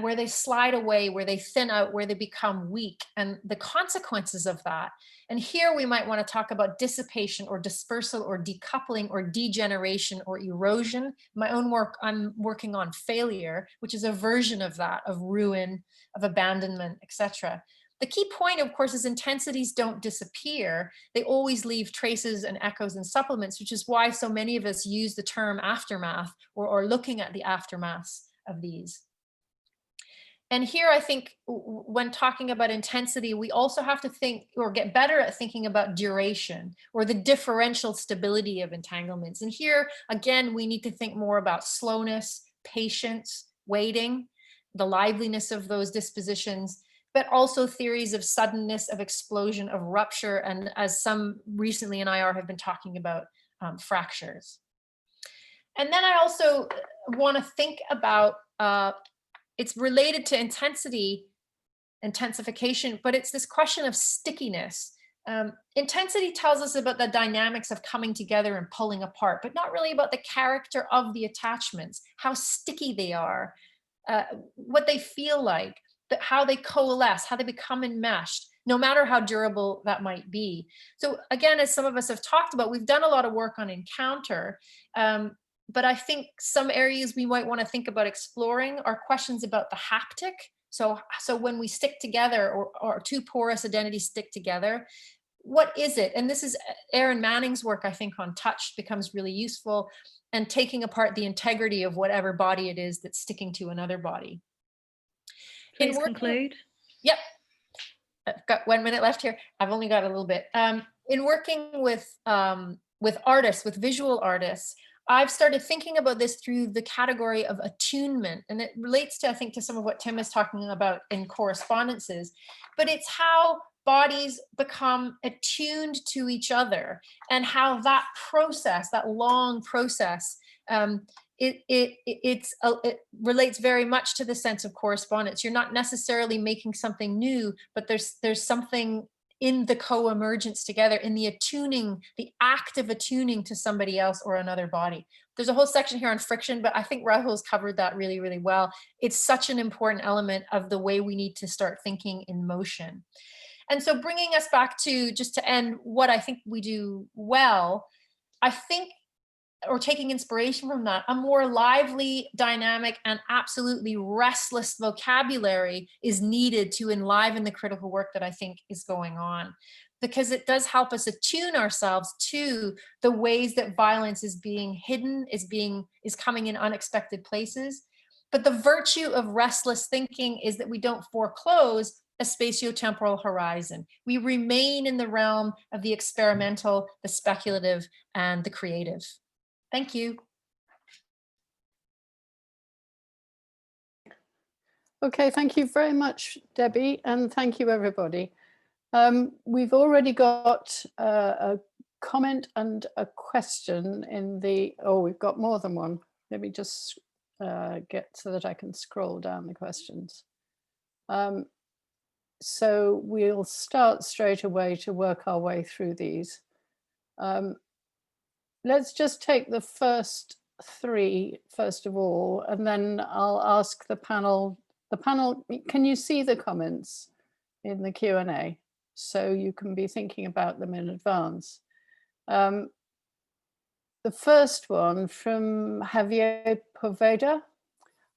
where they slide away, where they thin out, where they become weak, and the consequences of that. And here we might want to talk about dissipation or dispersal or decoupling or degeneration or erosion. My own work, I'm working on failure, which is a version of that, of ruin, of abandonment, etc. The key point, of course, is intensities don't disappear. They always leave traces and echoes and supplements, which is why so many of us use the term aftermath or looking at the aftermaths of these. And here, I think when talking about intensity, we also have to think or get better at thinking about duration or the differential stability of entanglements. And here, again, we need to think more about slowness, patience, waiting, the liveliness of those dispositions, but also theories of suddenness, of explosion, of rupture, and as some recently in IR have been talking about, fractures. And then I also want to think about, it's related to intensity, intensification, but it's this question of stickiness. Intensity tells us about the dynamics of coming together and pulling apart, but not really about the character of the attachments, how sticky they are, what they feel like, how they coalesce, how they become enmeshed, no matter how durable that might be. So again, as some of us have talked about, we've done a lot of work on encounter, but I think some areas we might want to think about exploring are questions about the haptic. So when we stick together, or two porous identities stick together, what is it? And this is Aaron Manning's work, I think, on touch becomes really useful, and taking apart the integrity of whatever body it is that's sticking to another body. Please conclude. Yep. I've got 1 minute left here. I've only got a little bit. In working with artists, with visual artists, I've started thinking about this through the category of attunement, and it relates to, I think, to some of what Tim is talking about in correspondences, but it's how bodies become attuned to each other, and how that process, that long process, it relates very much to the sense of correspondence. You're not necessarily making something new, but there's something in the co-emergence together, in the attuning, the act of attuning to somebody else or another body. There's a whole section here on friction, but I think Rahul's covered that really, really well. It's such an important element of the way we need to start thinking in motion. And so bringing us back to, just to end, what I think we do well, I think, or taking inspiration from that, a more lively, dynamic, and absolutely restless vocabulary is needed to enliven the critical work that I think is going on, because it does help us attune ourselves to the ways that violence is being hidden, is coming in unexpected places. But the virtue of restless thinking is that we don't foreclose a spatiotemporal horizon. We remain in the realm of the experimental, the speculative, and the creative. Thank you. Okay, thank you very much, Debbie, and thank you, everybody. We've already got a comment and a question in the, oh, we've got more than one. Let me just get so that I can scroll down the questions. So we'll start straight away to work our way through these. Let's just take the first three, first of all, and then I'll ask the panel. The panel, can you see the comments in the Q&A? So you can be thinking about them in advance. The first one from Javier Poveda.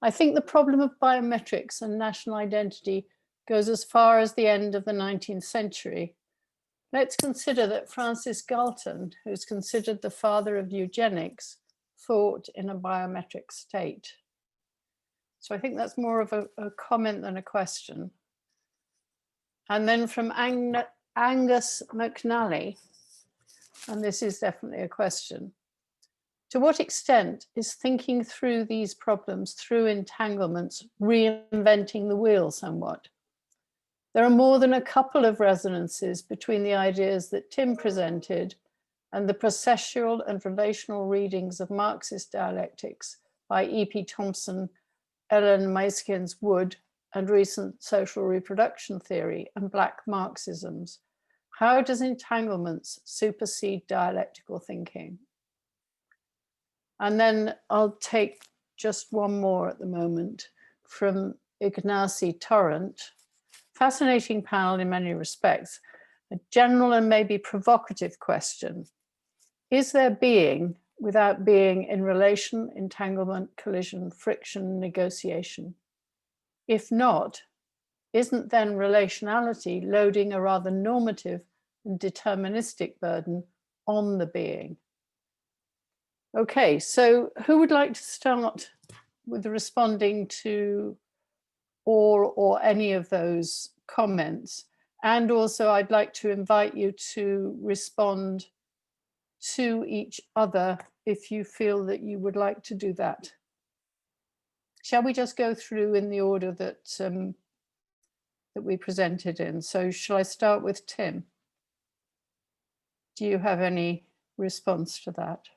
I think the problem of biometrics and national identity goes as far as the end of the 19th century. Let's consider that Francis Galton, who's considered the father of eugenics, thought in a biometric state. So I think that's more of a comment than a question. And then from Angus McNally, and this is definitely a question. To what extent is thinking through these problems through entanglements reinventing the wheel somewhat? There are more than a couple of resonances between the ideas that Tim presented and the processual and relational readings of Marxist dialectics by E.P. Thompson, Ellen Maiskins Wood, and recent social reproduction theory and Black Marxisms. How does entanglements supersede dialectical thinking? And then I'll take just one more at the moment from Ignacy Torrent. Fascinating panel in many respects. A general and maybe provocative question. Is there being without being in relation, entanglement, collision, friction, negotiation? If not, isn't then relationality loading a rather normative and deterministic burden on the being? Okay, so who would like to start with responding to or any of those comments? And also I'd like to invite you to respond to each other if you feel that you would like to do that. Shall we just go through in the order that, that we presented in? So shall I start with Tim? Do you have any response to that?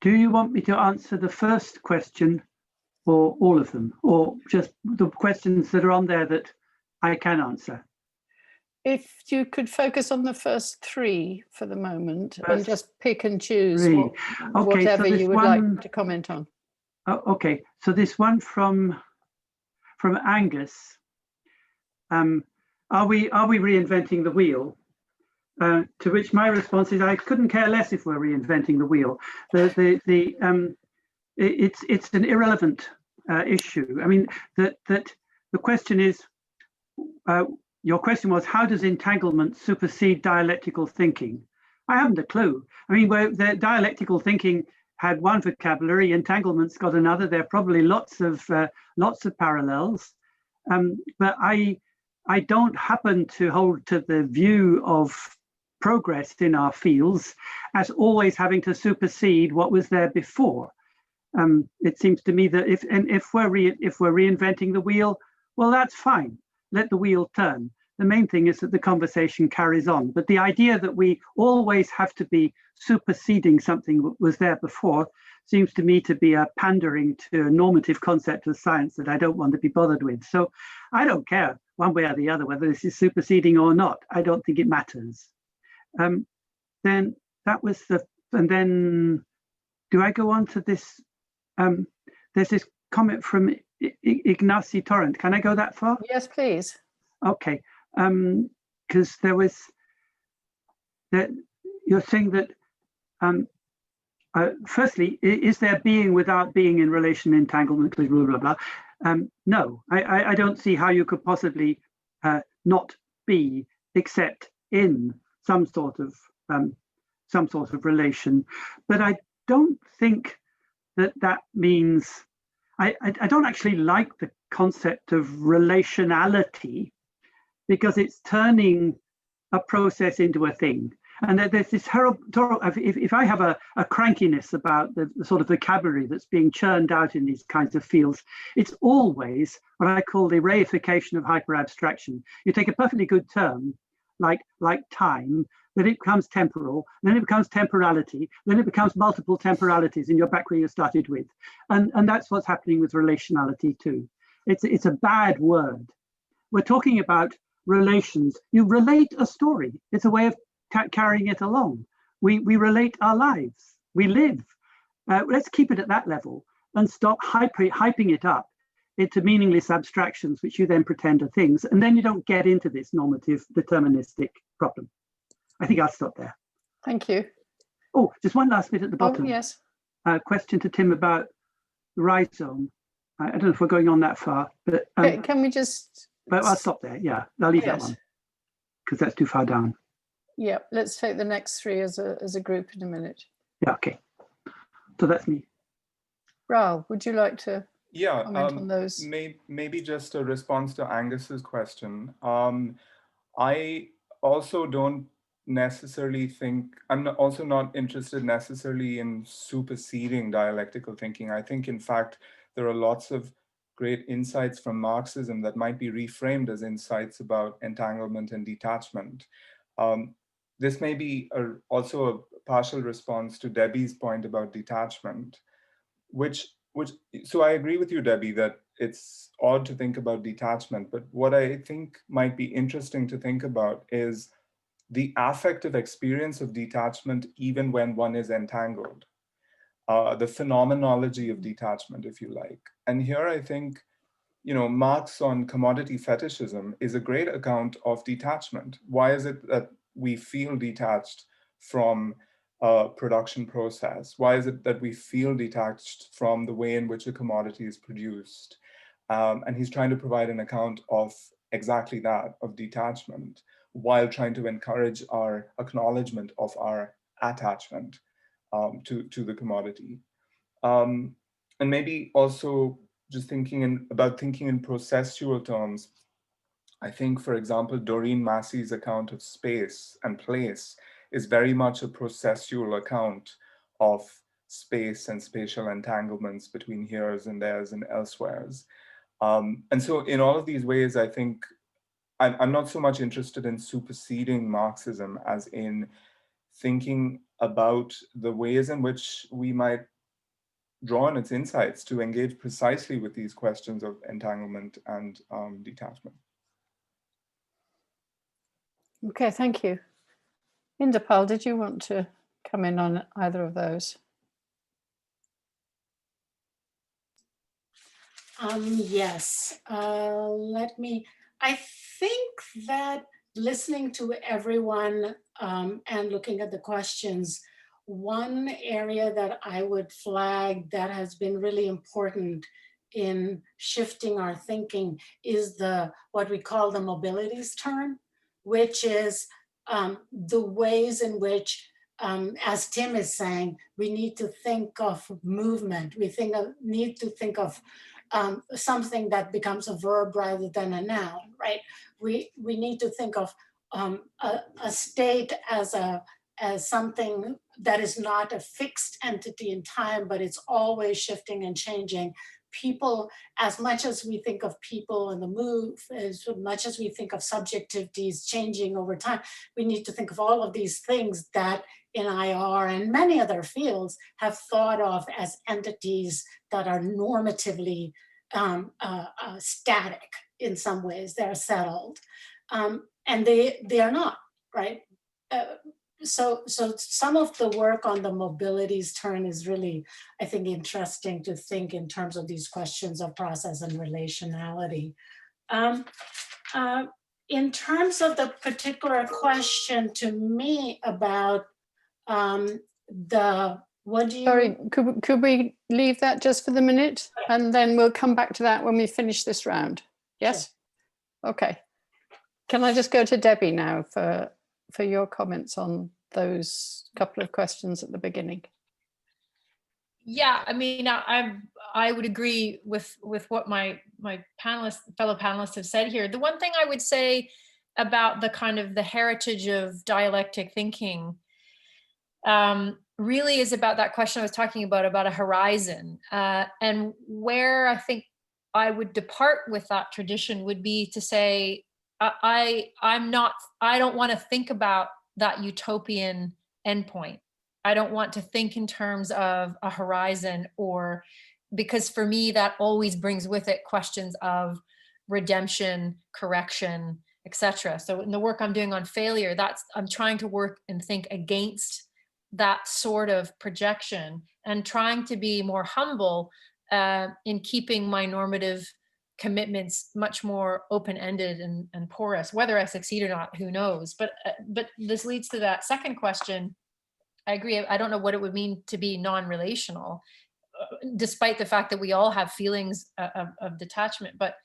Do you want me to answer the first question or all of them, or just the questions that are on there that I can answer? If you could focus on the first three for the moment and First just pick and choose okay, whatever so you would like to comment on. Okay, so this one from Angus. Are we reinventing the wheel? To which my response is, I couldn't care less if we're reinventing the wheel. It's an irrelevant issue. I mean, that the question is, your question was, how does entanglement supersede dialectical thinking? I haven't a clue. I mean, where the dialectical thinking had one vocabulary, entanglements got another. There are probably lots of parallels, but I don't happen to hold to the view of progress in our fields as always having to supersede what was there before. It seems to me that if we're reinventing the wheel, well, that's fine. Let the wheel turn. The main thing is that the conversation carries on. But the idea that we always have to be superseding something that was there before seems to me to be a pandering to a normative concept of science that I don't want to be bothered with. So I don't care one way or the other whether this is superseding or not. I don't think it matters. Then that was and then do I go on to this? There's this comment from Ignacy Torrent. Can I go that far? Yes, please. Okay, because there was that you're saying that firstly, is there being without being in relation, entanglement, blah blah blah? No, I don't see how you could possibly not be except in some sort of relation. But I don't think that means I don't actually like the concept of relationality, because it's turning a process into a thing. And there's this horrible, if I have a crankiness about the sort of vocabulary that's being churned out in these kinds of fields, it's always what I call the reification of hyperabstraction. You take a perfectly good term, like time, then it becomes temporal, then it becomes temporality, then it becomes multiple temporalities, and you're back where you started with. And that's what's happening with relationality too. It's a bad word. We're talking about relations. You relate a story. It's a way of carrying it along. We relate our lives. We live. Let's keep it at that level and stop hyping it up into meaningless abstractions, which you then pretend are things. And then you don't get into this normative deterministic problem. I think I'll stop there. Thank you. Oh, just one last bit at the bottom. Oh, yes. Question to Tim about the rhizome. I don't know if we're going on that far, but Can we just... But I'll stop there. Yeah, I'll leave that Yes. one because that's too far down. Yeah, let's take the next three as a group in a minute. Yeah, okay. So that's me. Rahul, would you like to Yeah, comment on those? maybe just a response to Angus's question. I also don't necessarily think, also not interested necessarily in superseding dialectical thinking. I think, in fact, there are lots of great insights from Marxism that might be reframed as insights about entanglement and detachment. This may be also a partial response to Debbie's point about detachment, so I agree with you, Debbie, that it's odd to think about detachment, but what I think might be interesting to think about is the affective experience of detachment, even when one is entangled, the phenomenology of detachment, if you like. And here I think, Marx on commodity fetishism is a great account of detachment. Why is it that we feel detached from a production process? Why is it that we feel detached from the way in which a commodity is produced? And he's trying to provide an account of exactly that, of detachment, while trying to encourage our acknowledgement of our attachment to the commodity. And maybe also just thinking in processual terms. I think, for example, Doreen Massey's account of space and place is very much a processual account of space and spatial entanglements between here's and there's and elsewhere's. And so in all of these ways, I think I'm not so much interested in superseding Marxism as in thinking about the ways in which we might draw on its insights to engage precisely with these questions of entanglement and detachment. Okay, thank you. Inderpal, did you want to come in on either of those? Yes, I think that listening to everyone and looking at the questions, one area that I would flag that has been really important in shifting our thinking is what we call the mobilities turn, which is the ways in which, as Tim is saying, we need to think of movement. We need to think of something that becomes a verb rather than a noun, right? We need to think of a state as something that is not a fixed entity in time, but it's always shifting and changing. People, as much as we think of people and the move, as much as we think of subjectivities changing over time, we need to think of all of these things that in IR and many other fields have thought of as entities that are normatively static in some ways. They're settled, and they are not, right? So some of the work on the mobilities turn is really, I think, interesting to think in terms of these questions of process and relationality. In terms of the particular question to me about what do you... Sorry, could we leave that just for the minute? And then we'll come back to that when we finish this round. Yes? Sure. Okay. Can I just go to Debbie now for your comments on those couple of questions at the beginning? Yeah, I mean, I would agree with what my fellow panelists have said here. The one thing I would say about the kind of the heritage of dialectic thinking really is about that question I was talking about a horizon. And where I think I would depart with that tradition would be to say, I don't want to think about that utopian endpoint. I don't want to think in terms of a horizon, because for me, that always brings with it questions of redemption, correction, etc. So in the work I'm doing on failure, I'm trying to work and think against that sort of projection and trying to be more humble in keeping my normative commitments much more open-ended and porous. Whether I succeed or not, who knows? But this leads to that second question. I agree. I don't know what it would mean to be non-relational, despite the fact that we all have feelings of detachment. But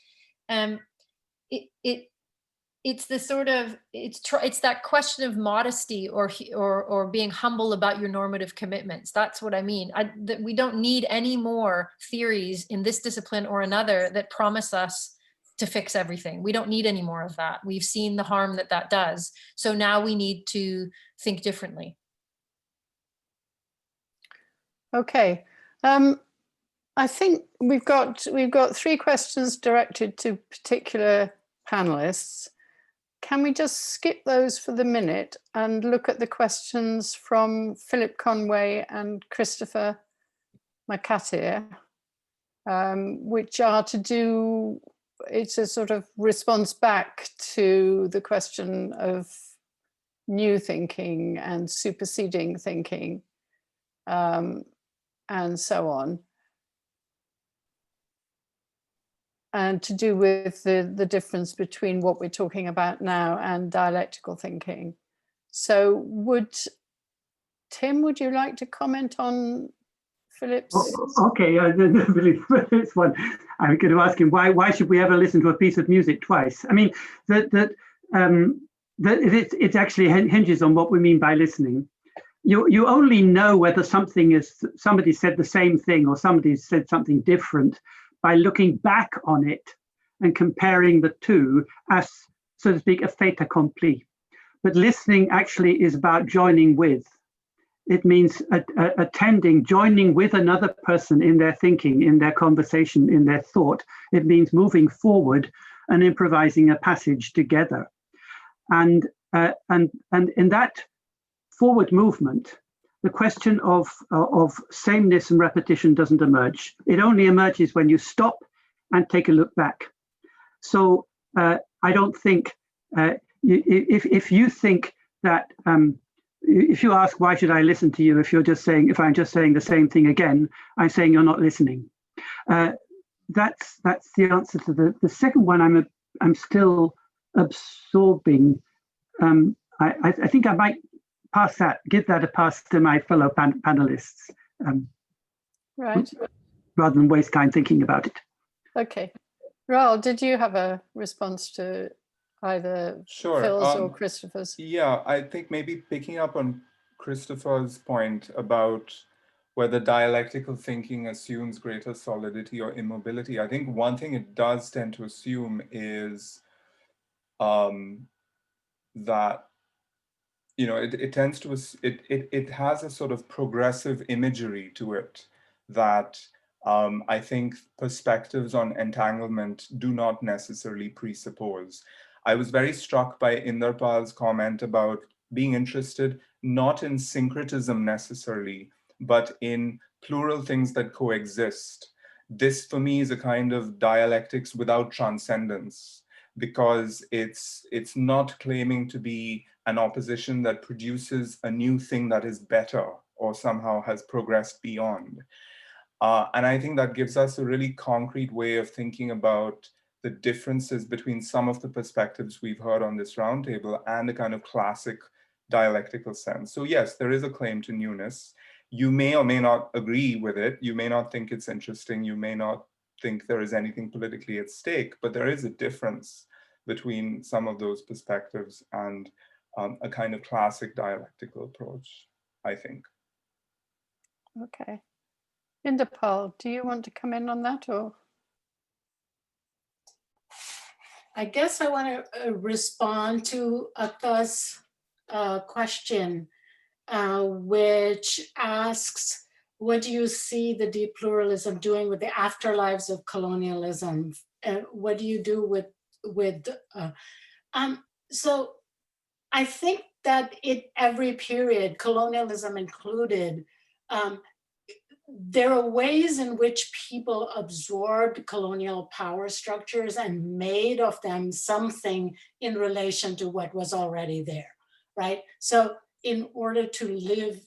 it's the sort of, it's that question of modesty or being humble about your normative commitments. That's what I mean. That we don't need any more theories in this discipline or another that promise us to fix everything. We don't need any more of that. We've seen the harm that that does. So now we need to think differently. Okay. I think we've got 3 questions directed to particular panelists. Can we just skip those for the minute and look at the questions from Philip Conway and Christopher McAteer, which are to do, it's a sort of response back to the question of new thinking and superseding thinking, and so on. And to do with the difference between what we're talking about now and dialectical thinking. So Tim, would you like to comment on Philip's? Okay, Philip's one. I'm going to ask him why should we ever listen to a piece of music twice? I mean, it actually hinges on what we mean by listening. You only know whether somebody said the same thing or somebody said something different by looking back on it and comparing the two as, so to speak, a fait accompli. But listening actually is about joining with. It means attending, joining with another person in their thinking, in their conversation, in their thought. It means moving forward and improvising a passage together. And in that forward movement, the question of sameness and repetition doesn't emerge. It only emerges when you stop and take a look back. So I don't think, if you think that, if you ask, why should I listen to you? If I'm just saying the same thing again, I'm saying you're not listening. That's the answer to the second one. I'm still absorbing. I think I might give that a pass to my fellow panelists, right, rather than waste time thinking about it. Okay, Rahul, did you have a response to either Phil's or Christopher's? Yeah, I think maybe picking up on Christopher's point about whether dialectical thinking assumes greater solidity or immobility. I think one thing it does tend to assume is that, you know, it tends to, it has a sort of progressive imagery to it that I think perspectives on entanglement do not necessarily presuppose. I was very struck by Inderpal's comment about being interested not in syncretism necessarily, but in plural things that coexist. This for me is a kind of dialectics without transcendence, because it's not claiming to be an opposition that produces a new thing that is better or somehow has progressed beyond. And I think that gives us a really concrete way of thinking about the differences between some of the perspectives we've heard on this roundtable and a kind of classic dialectical sense. So yes, there is a claim to newness. You may or may not agree with it. You may not think it's interesting. You may not think there is anything politically at stake, but there is a difference between some of those perspectives and a kind of classic dialectical approach, I think. Okay. Inderpal, do you want to come in on that, or? I guess I want to respond to Aka's question, which asks, what do you see the deep pluralism doing with the afterlives of colonialism? What do you do with so I think that every period, colonialism included, there are ways in which people absorbed colonial power structures and made of them something in relation to what was already there, right? So in order to live,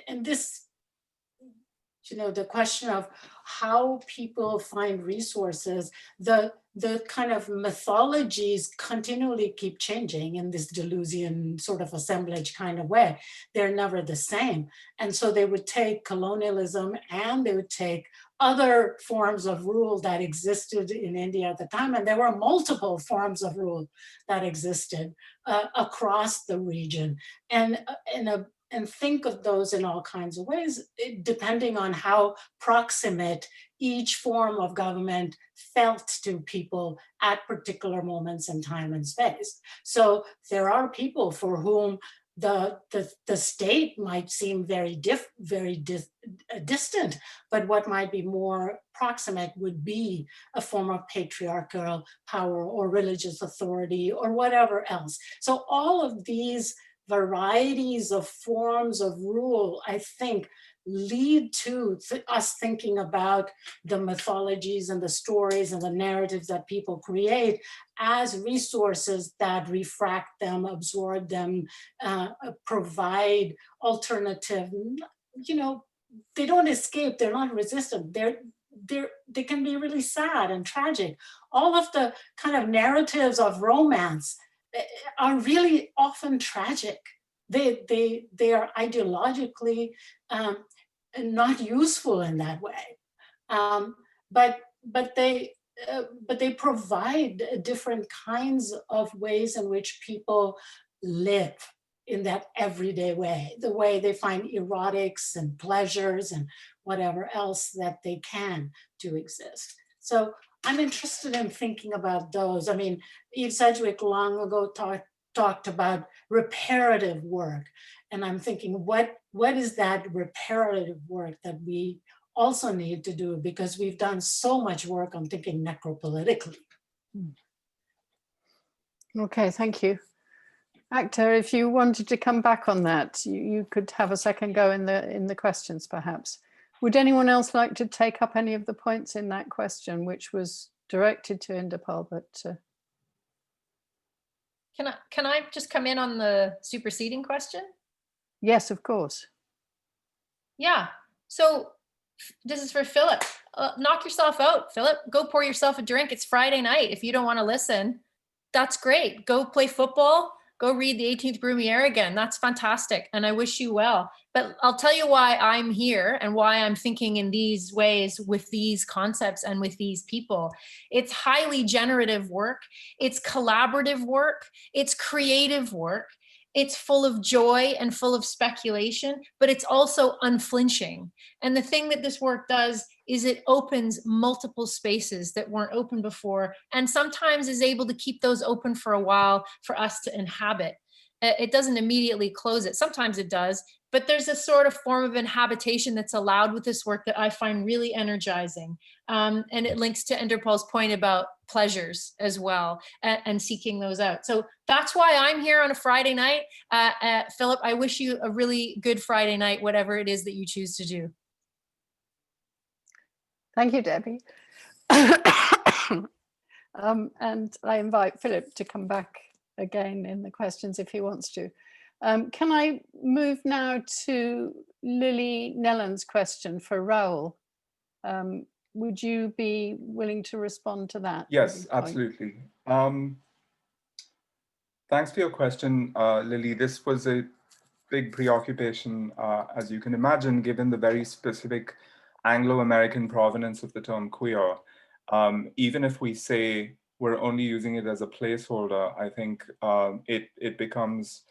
and this, you know, the question of how people find resources, the kind of mythologies continually keep changing in this Deleuzian sort of assemblage kind of way. They're never the same. And so they would take colonialism and they would take other forms of rule that existed in India at the time, and there were multiple forms of rule that existed across the region, and think of those in all kinds of ways, depending on how proximate each form of government felt to people at particular moments in time and space. So there are people for whom the state might seem very distant, but what might be more proximate would be a form of patriarchal power or religious authority or whatever else. So all of these varieties of forms of rule, I think, lead to us thinking about the mythologies and the stories and the narratives that people create as resources that refract them, absorb them, provide alternative, you know, they don't escape, they're not resistant, they can be really sad and tragic. All of the kind of narratives of romance are really often tragic. They are ideologically not useful in that way, but they provide different kinds of ways in which people live in that everyday way, the way they find erotics and pleasures and whatever else that they can to exist. So I'm interested in thinking about those. I mean, Eve Sedgwick long ago talked about reparative work. And I'm thinking, what is that reparative work that we also need to do? Because we've done so much work on thinking necropolitically. Okay, thank you. Actor, if you wanted to come back on that, you could have a second go in the questions, perhaps. Would anyone else like to take up any of the points in that question, which was directed to Inderpal, but Can I just come in on the superseding question? yes, of course. Yeah, so this is for Philip. Knock yourself out, Philip. Go pour yourself a drink. It's Friday night. If you don't want to listen, that's great. Go play football. Go read the 18th Brumaire again. That's fantastic. And I wish you well. But I'll tell you why I'm here and why I'm thinking in these ways with these concepts and with these people. It's highly generative work. It's collaborative work. It's creative work. It's full of joy and full of speculation, but it's also unflinching. And the thing that this work does is it opens multiple spaces that weren't open before, and sometimes is able to keep those open for a while for us to inhabit. It doesn't immediately close it. Sometimes it does, but there's a sort of form of inhabitation that's allowed with this work that I find really energizing. And it links to Enderpal's point about pleasures as well, and seeking those out. So that's why I'm here on a Friday night. Philip, I wish you a really good Friday night, whatever it is that you choose to do. Thank you, Debbie. And I invite Philip to come back again in the questions if he wants to. Can I move now to Lily Nellen's question for Rahul? Would you be willing to respond to that? Yes, absolutely. Thanks for your question, Lily. This was a big preoccupation, as you can imagine, given the very specific Anglo-American provenance of the term queer. Even if we say we're only using it as a placeholder, I think it becomes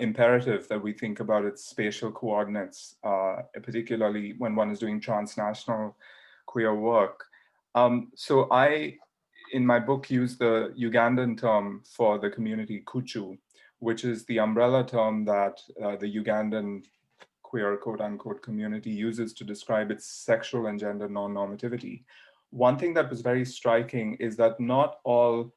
imperative that we think about its spatial coordinates, particularly when one is doing transnational queer work. So I, in my book, use the Ugandan term for the community kuchu, which is the umbrella term that the Ugandan queer quote-unquote community uses to describe its sexual and gender non-normativity. One thing that was very striking is that not all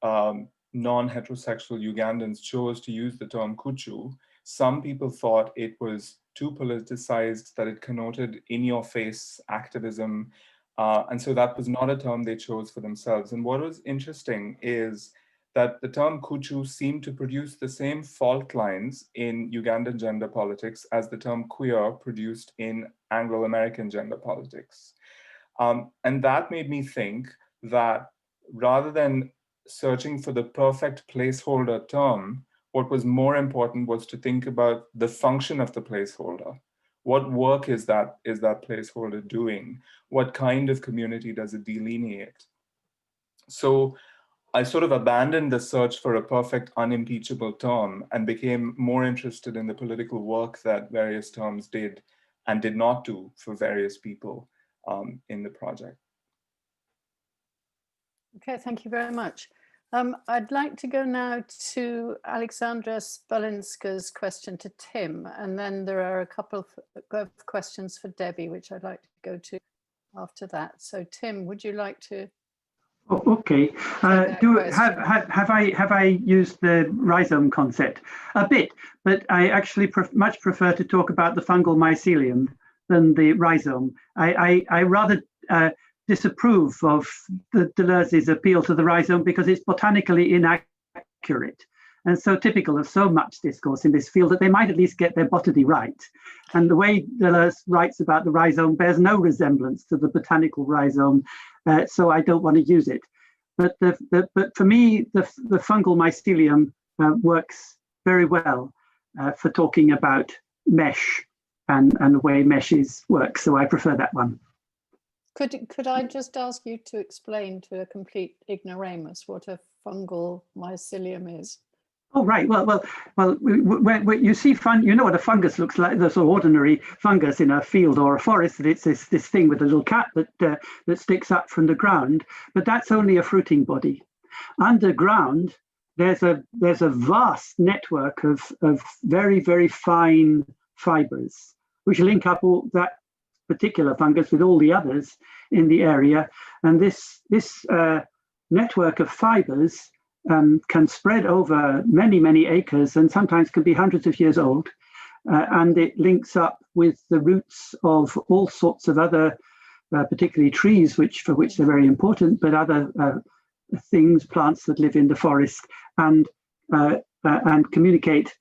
non-heterosexual Ugandans chose to use the term kuchu. Some people thought it was too politicized, that it connoted in-your-face activism, and so that was not a term they chose for themselves. And what was interesting is that the term kuchu seemed to produce the same fault lines in Ugandan gender politics as the term queer produced in Anglo-American gender politics. And that made me think that rather than searching for the perfect placeholder term, what was more important was to think about the function of the placeholder. What work is that placeholder doing? What kind of community does it delineate? So I sort of abandoned the search for a perfect unimpeachable term and became more interested in the political work that various terms did and did not do for various people in the project. Okay, thank you very much. I'd like to go now to Alexandra Spalinska's question to Tim, and then there are a couple of questions for Debbie, which I'd like to go to after that. So Tim, would you like to? Oh, okay. Have I used the rhizome concept? A bit, but I actually much prefer to talk about the fungal mycelium than the rhizome. I rather disapprove of the Deleuze's appeal to the rhizome because it's botanically inaccurate and so typical of so much discourse in this field that they might at least get their botany right. And the way Deleuze writes about the rhizome bears no resemblance to the botanical rhizome, so I don't want to use it. But for me, the fungal mycelium works very well for talking about mesh and the way meshes work. So I prefer that one. Could I just ask you to explain to a complete ignoramus what a fungal mycelium is? Oh, right. Well. When you see you know what a fungus looks like. The sort of ordinary fungus in a field or a forest. It's this thing with a little cap that sticks up from the ground. But that's only a fruiting body. Underground, there's a vast network of very, very fine fibers which link up all that particular fungus with all the others in the area, and this network of fibers can spread over many acres and sometimes can be hundreds of years old, and it links up with the roots of all sorts of other, particularly trees, for which they're very important, but other things, plants that live in the forest and communicate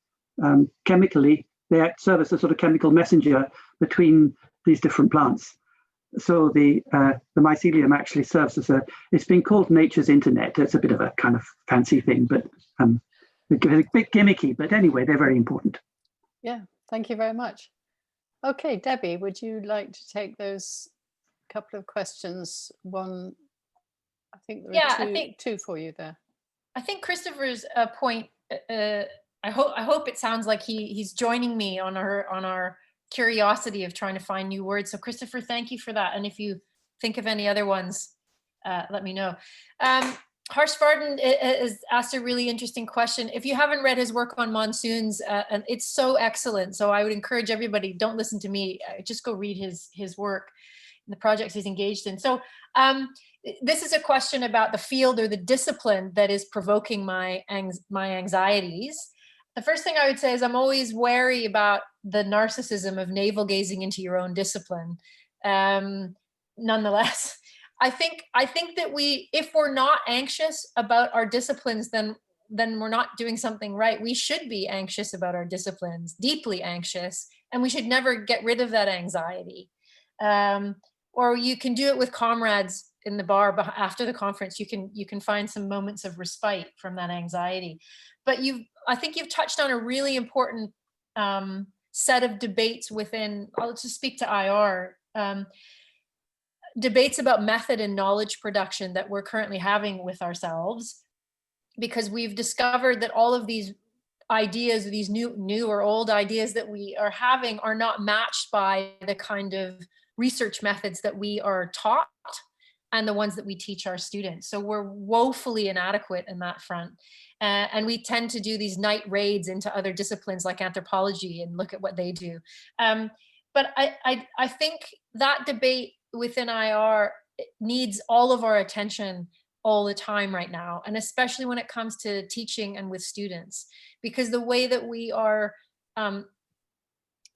chemically. They serve as a sort of chemical messenger between these different plants. So the mycelium actually serves as it's been called nature's internet. It's a bit of a kind of fancy thing, but a bit gimmicky, but anyway, they're very important. Yeah, thank you very much. Okay, Debbie, would you like to take those couple of questions? One, I think there are two for you there. I think Christopher's point, I hope it sounds like he's joining me on our curiosity of trying to find new words. So Christopher, thank you for that. And if you think of any other ones, let me know. Harshvardhan has asked a really interesting question. If you haven't read his work on monsoons, and it's so excellent. So I would encourage everybody, don't listen to me, just go read his work and the projects he's engaged in. So this is a question about the field or the discipline that is provoking my anxieties. The first thing I would say is I'm always wary about the narcissism of navel gazing into your own discipline. Nonetheless, I think that if we're not anxious about our disciplines, then we're not doing something right. We should be anxious about our disciplines, deeply anxious, and we should never get rid of that anxiety. Or you can do it with comrades in the bar after the conference. You can find some moments of respite from that anxiety. But I think you've touched on a really important set of debates within, I'll just speak to IR, debates about method and knowledge production that we're currently having with ourselves, because we've discovered that all of these ideas, these new or old ideas that we are having are not matched by the kind of research methods that we are taught and the ones that we teach our students. So we're woefully inadequate in that front. And we tend to do these night raids into other disciplines like anthropology and look at what they do. But I think that debate within IR needs all of our attention all the time right now, and especially when it comes to teaching and with students, because the way that we are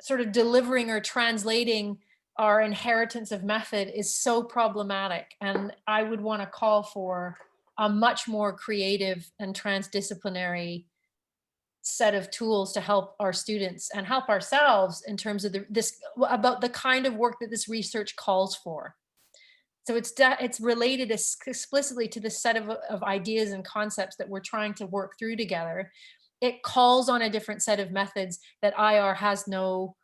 sort of delivering or translating our inheritance of method is so problematic. And I would want to call for a much more creative and transdisciplinary set of tools to help our students and help ourselves in terms of about the kind of work that this research calls for. So it's related explicitly to the set of ideas and concepts that we're trying to work through together. It calls on a different set of methods that IR has no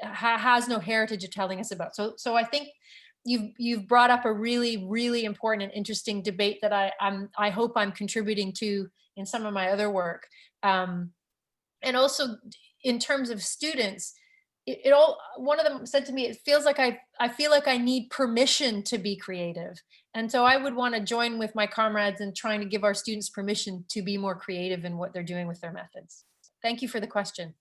has no heritage of telling us about. So I think you've brought up a really, really important and interesting debate that I hope I'm contributing to in some of my other work. And also in terms of students, one of them said to me, it feels like I feel like I need permission to be creative. And so I would want to join with my comrades in trying to give our students permission to be more creative in what they're doing with their methods. Thank you for the question.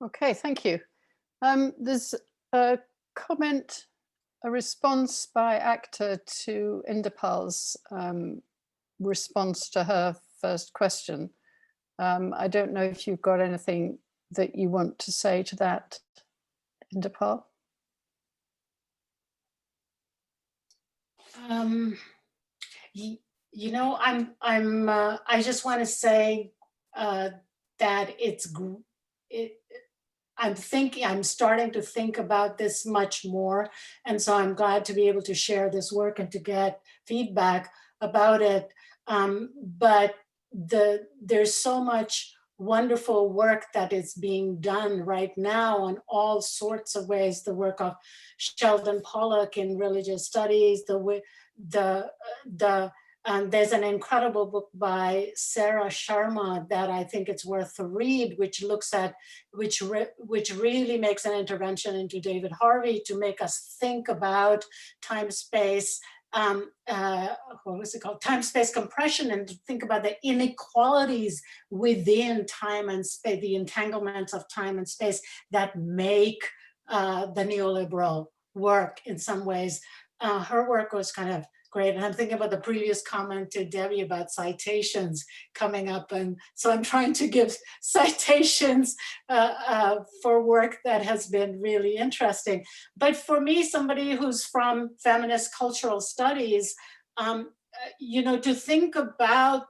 Okay, thank you. There's a comment, a response by ACTA to Inderpal's response to her first question. I don't know if you've got anything that you want to say to that, Inderpal. You know, I just want to say that I'm starting to think about this much more. And so I'm glad to be able to share this work and to get feedback about it. But there's so much wonderful work that is being done right now in all sorts of ways. The work of Sheldon Pollock in religious studies, there's an incredible book by Sarah Sharma that I think it's worth to read, which really makes an intervention into David Harvey to make us think about time space. What was it called? Time space compression, and to think about the inequalities within time and space, the entanglements of time and space that make the neoliberal work in some ways. Her work was kind of great. And I'm thinking about the previous comment to Debbie about citations coming up. And so I'm trying to give citations for work that has been really interesting. But for me, somebody who's from feminist cultural studies, you know, to think about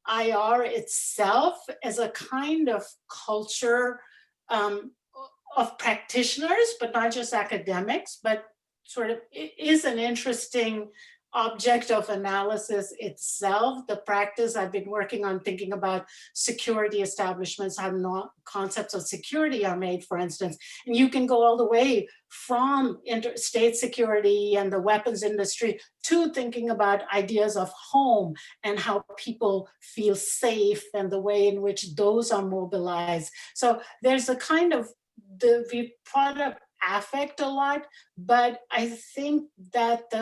IR itself as a kind of culture of practitioners, but not just academics, but sort of it is an interesting object of analysis itself. The practice I've been working on thinking about security establishments, how concepts of security are made, for instance. And you can go all the way from state security and the weapons industry to thinking about ideas of home and how people feel safe and the way in which those are mobilized. So there's a kind of, we brought up affect a lot, but I think that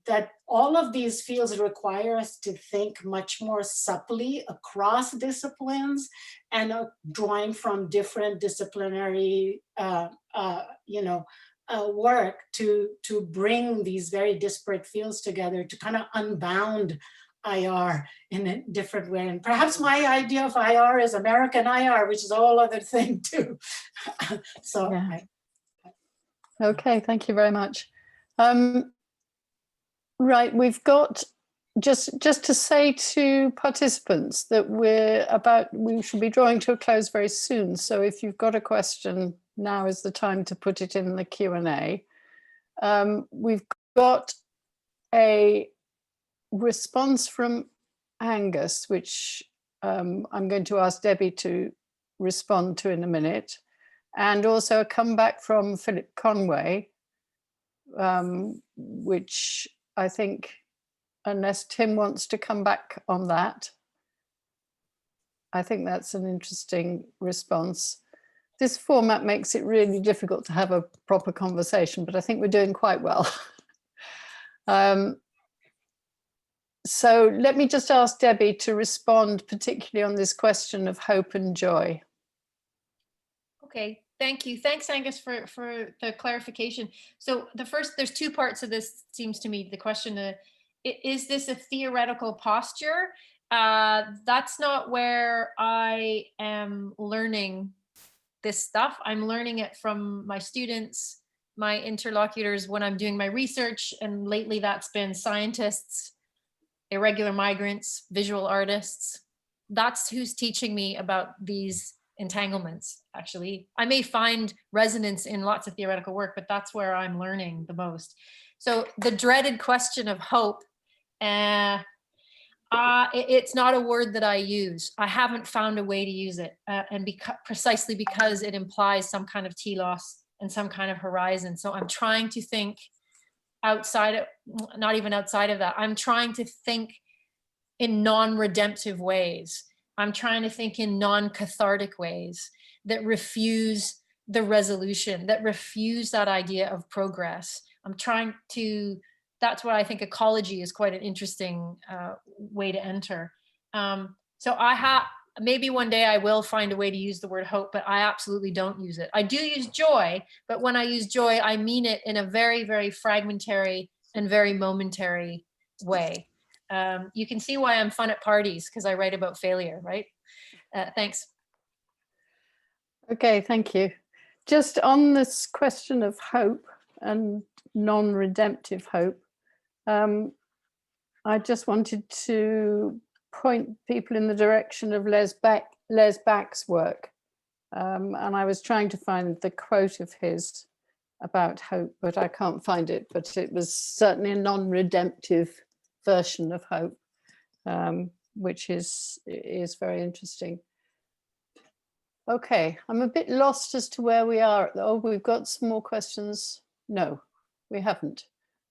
that all of these fields require us to think much more supplely across disciplines and drawing from different disciplinary work to bring these very disparate fields together to kind of unbound IR in a different way. And perhaps my idea of IR is American IR, which is a whole other thing too. So yeah. Okay, thank you very much. Right, we've got, just to say to participants that we should be drawing to a close very soon. So if you've got a question, now is the time to put it in the Q&A. We've got a response from Angus, which I'm going to ask Debbie to respond to in a minute. And also a comeback from Philip Conway, which I think, unless Tim wants to come back on that, I think that's an interesting response. This format makes it really difficult to have a proper conversation, but I think we're doing quite well. So let me just ask Debbie to respond particularly on this question of hope and joy. Okay, thank you. Thanks, Angus, for the clarification. So there's two parts of this, seems to me. The question, is this a theoretical posture? That's not where I am learning this stuff. I'm learning it from my students, my interlocutors when I'm doing my research. And lately that's been scientists, irregular migrants, visual artists. That's who's teaching me about these entanglements. Actually, I may find resonance in lots of theoretical work, but that's where I'm learning the most. So the dreaded question of hope, It's not a word that I use. I haven't found a way to use it, and precisely because it implies some kind of telos and some kind of horizon. So I'm trying to think outside of, not even outside of that. I'm trying to think in non-redemptive ways. I'm trying to think in non-cathartic ways that refuse the resolution, that refuse that idea of progress. I'm trying to, that's why I think ecology is quite an interesting way to enter. So maybe one day I will find a way to use the word hope, but I absolutely don't use it. I do use joy, but when I use joy, I mean it in a very, very fragmentary and very momentary way. You can see why I'm fun at parties, because I write about failure, right? Thanks. Okay, thank you. Just on this question of hope and non-redemptive hope, I just wanted to point people in the direction of Les Back's work. And I was trying to find the quote of his about hope, but I can't find it. But it was certainly a non-redemptive version of hope, which is very interesting. Okay, I'm a bit lost as to where we are. Oh, we've got some more questions. No, we haven't.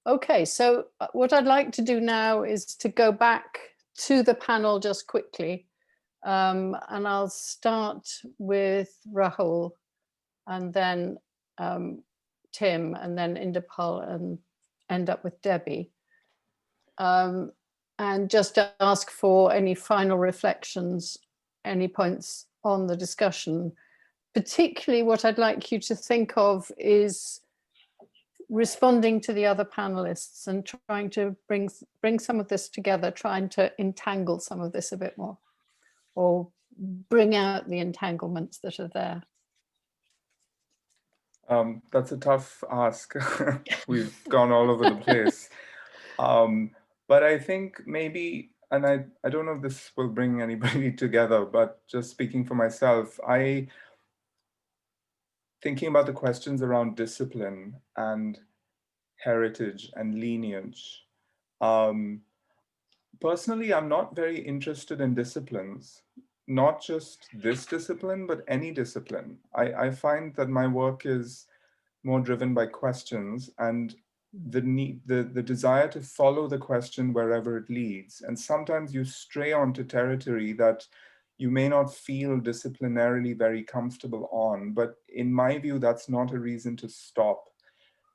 Okay, so what I'd like to do now is to go back to the panel just quickly. And I'll start with Rahul, and then Tim, and then Inderpal, and end up with Debbie. And just to ask for any final reflections, any points on the discussion. Particularly what I'd like you to think of is responding to the other panelists and trying to bring some of this together, trying to entangle some of this a bit more, or bring out the entanglements that are there. That's a tough ask. We've gone all over the place. But I think maybe, and I don't know if this will bring anybody together, but just speaking for myself, thinking about the questions around discipline and heritage and lineage. Personally, I'm not very interested in disciplines, not just this discipline, but any discipline. I find that my work is more driven by questions and the desire to follow the question wherever it leads. And sometimes you stray onto territory that you may not feel disciplinarily very comfortable on, but in my view, that's not a reason to stop.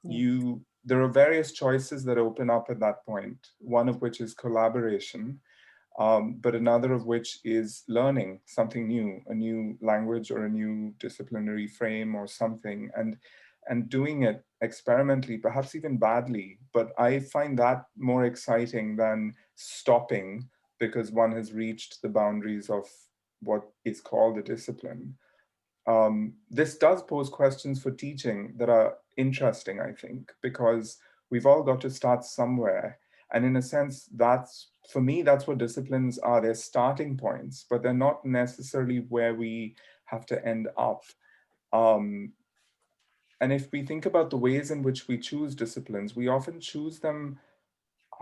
There are various choices that open up at that point, one of which is collaboration, but another of which is learning something new, a new language or a new disciplinary frame or something, and doing it experimentally, perhaps even badly. But I find that more exciting than stopping because one has reached the boundaries of what is called a discipline. This does pose questions for teaching that are interesting, I think, because we've all got to start somewhere. And in a sense, for me, that's what disciplines are. They're starting points, but they're not necessarily where we have to end up. And if we think about the ways in which we choose disciplines, we often choose them.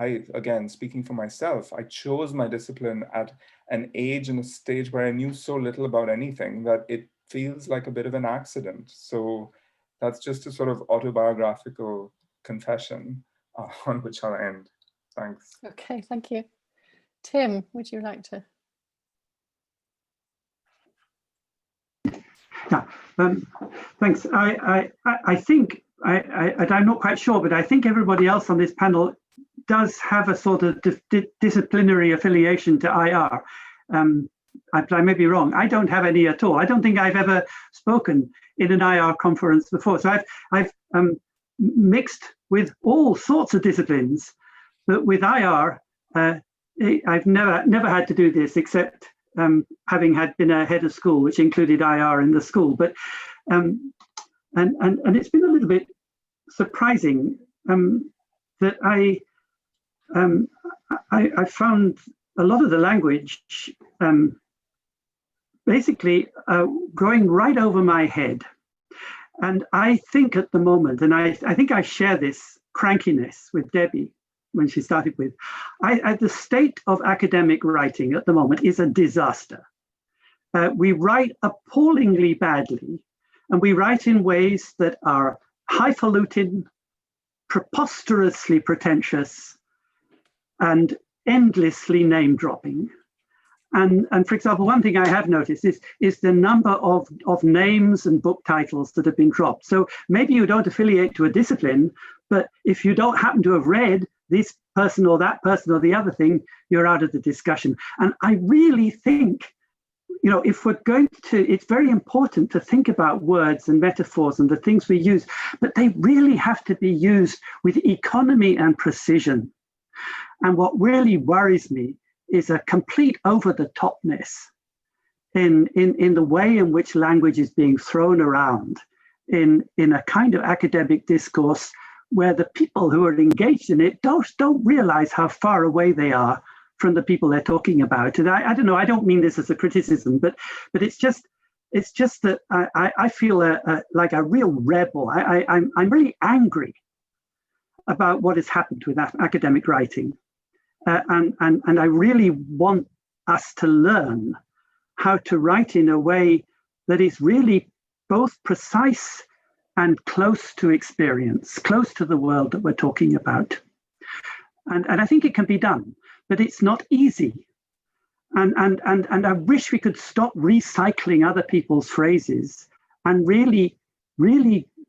Again, speaking for myself, I chose my discipline at an age and a stage where I knew so little about anything that it feels like a bit of an accident. So that's just a sort of autobiographical confession on which I'll end. Thanks. Okay, thank you. Tim, would you like to? Yeah, thanks. I think, I'm not quite sure, but I think everybody else on this panel does have a sort of disciplinary affiliation to IR. I may be wrong. I don't have any at all. I don't think I've ever spoken in an IR conference before. So I've mixed with all sorts of disciplines, but with IR, I've never had to do this except having been a head of school, which included IR in the school. But and it's been a little bit surprising that I found a lot of the language basically going right over my head. And I think at the moment, and I think I share this crankiness with Debbie, when she started with, the state of academic writing at the moment is a disaster. We write appallingly badly, and we write in ways that are highfalutin, preposterously pretentious, and endlessly name-dropping. And for example, one thing I have noticed is the number of names and book titles that have been dropped. So maybe you don't affiliate to a discipline, but if you don't happen to have read this person or that person or the other thing, you're out of the discussion. And I really think, if we're going to, it's very important to think about words and metaphors and the things we use, but they really have to be used with economy and precision. And what really worries me is a complete over-the-topness in the way in which language is being thrown around in a kind of academic discourse where the people who are engaged in it don't realize how far away they are from the people they're talking about. And I don't know, I don't mean this as a criticism, but it's just that I feel like a real rebel. I'm really angry about what has happened with academic writing. And I really want us to learn how to write in a way that is really both precise and close to experience, close to the world that we're talking about. And I think it can be done, but it's not easy. And I wish we could stop recycling other people's phrases and really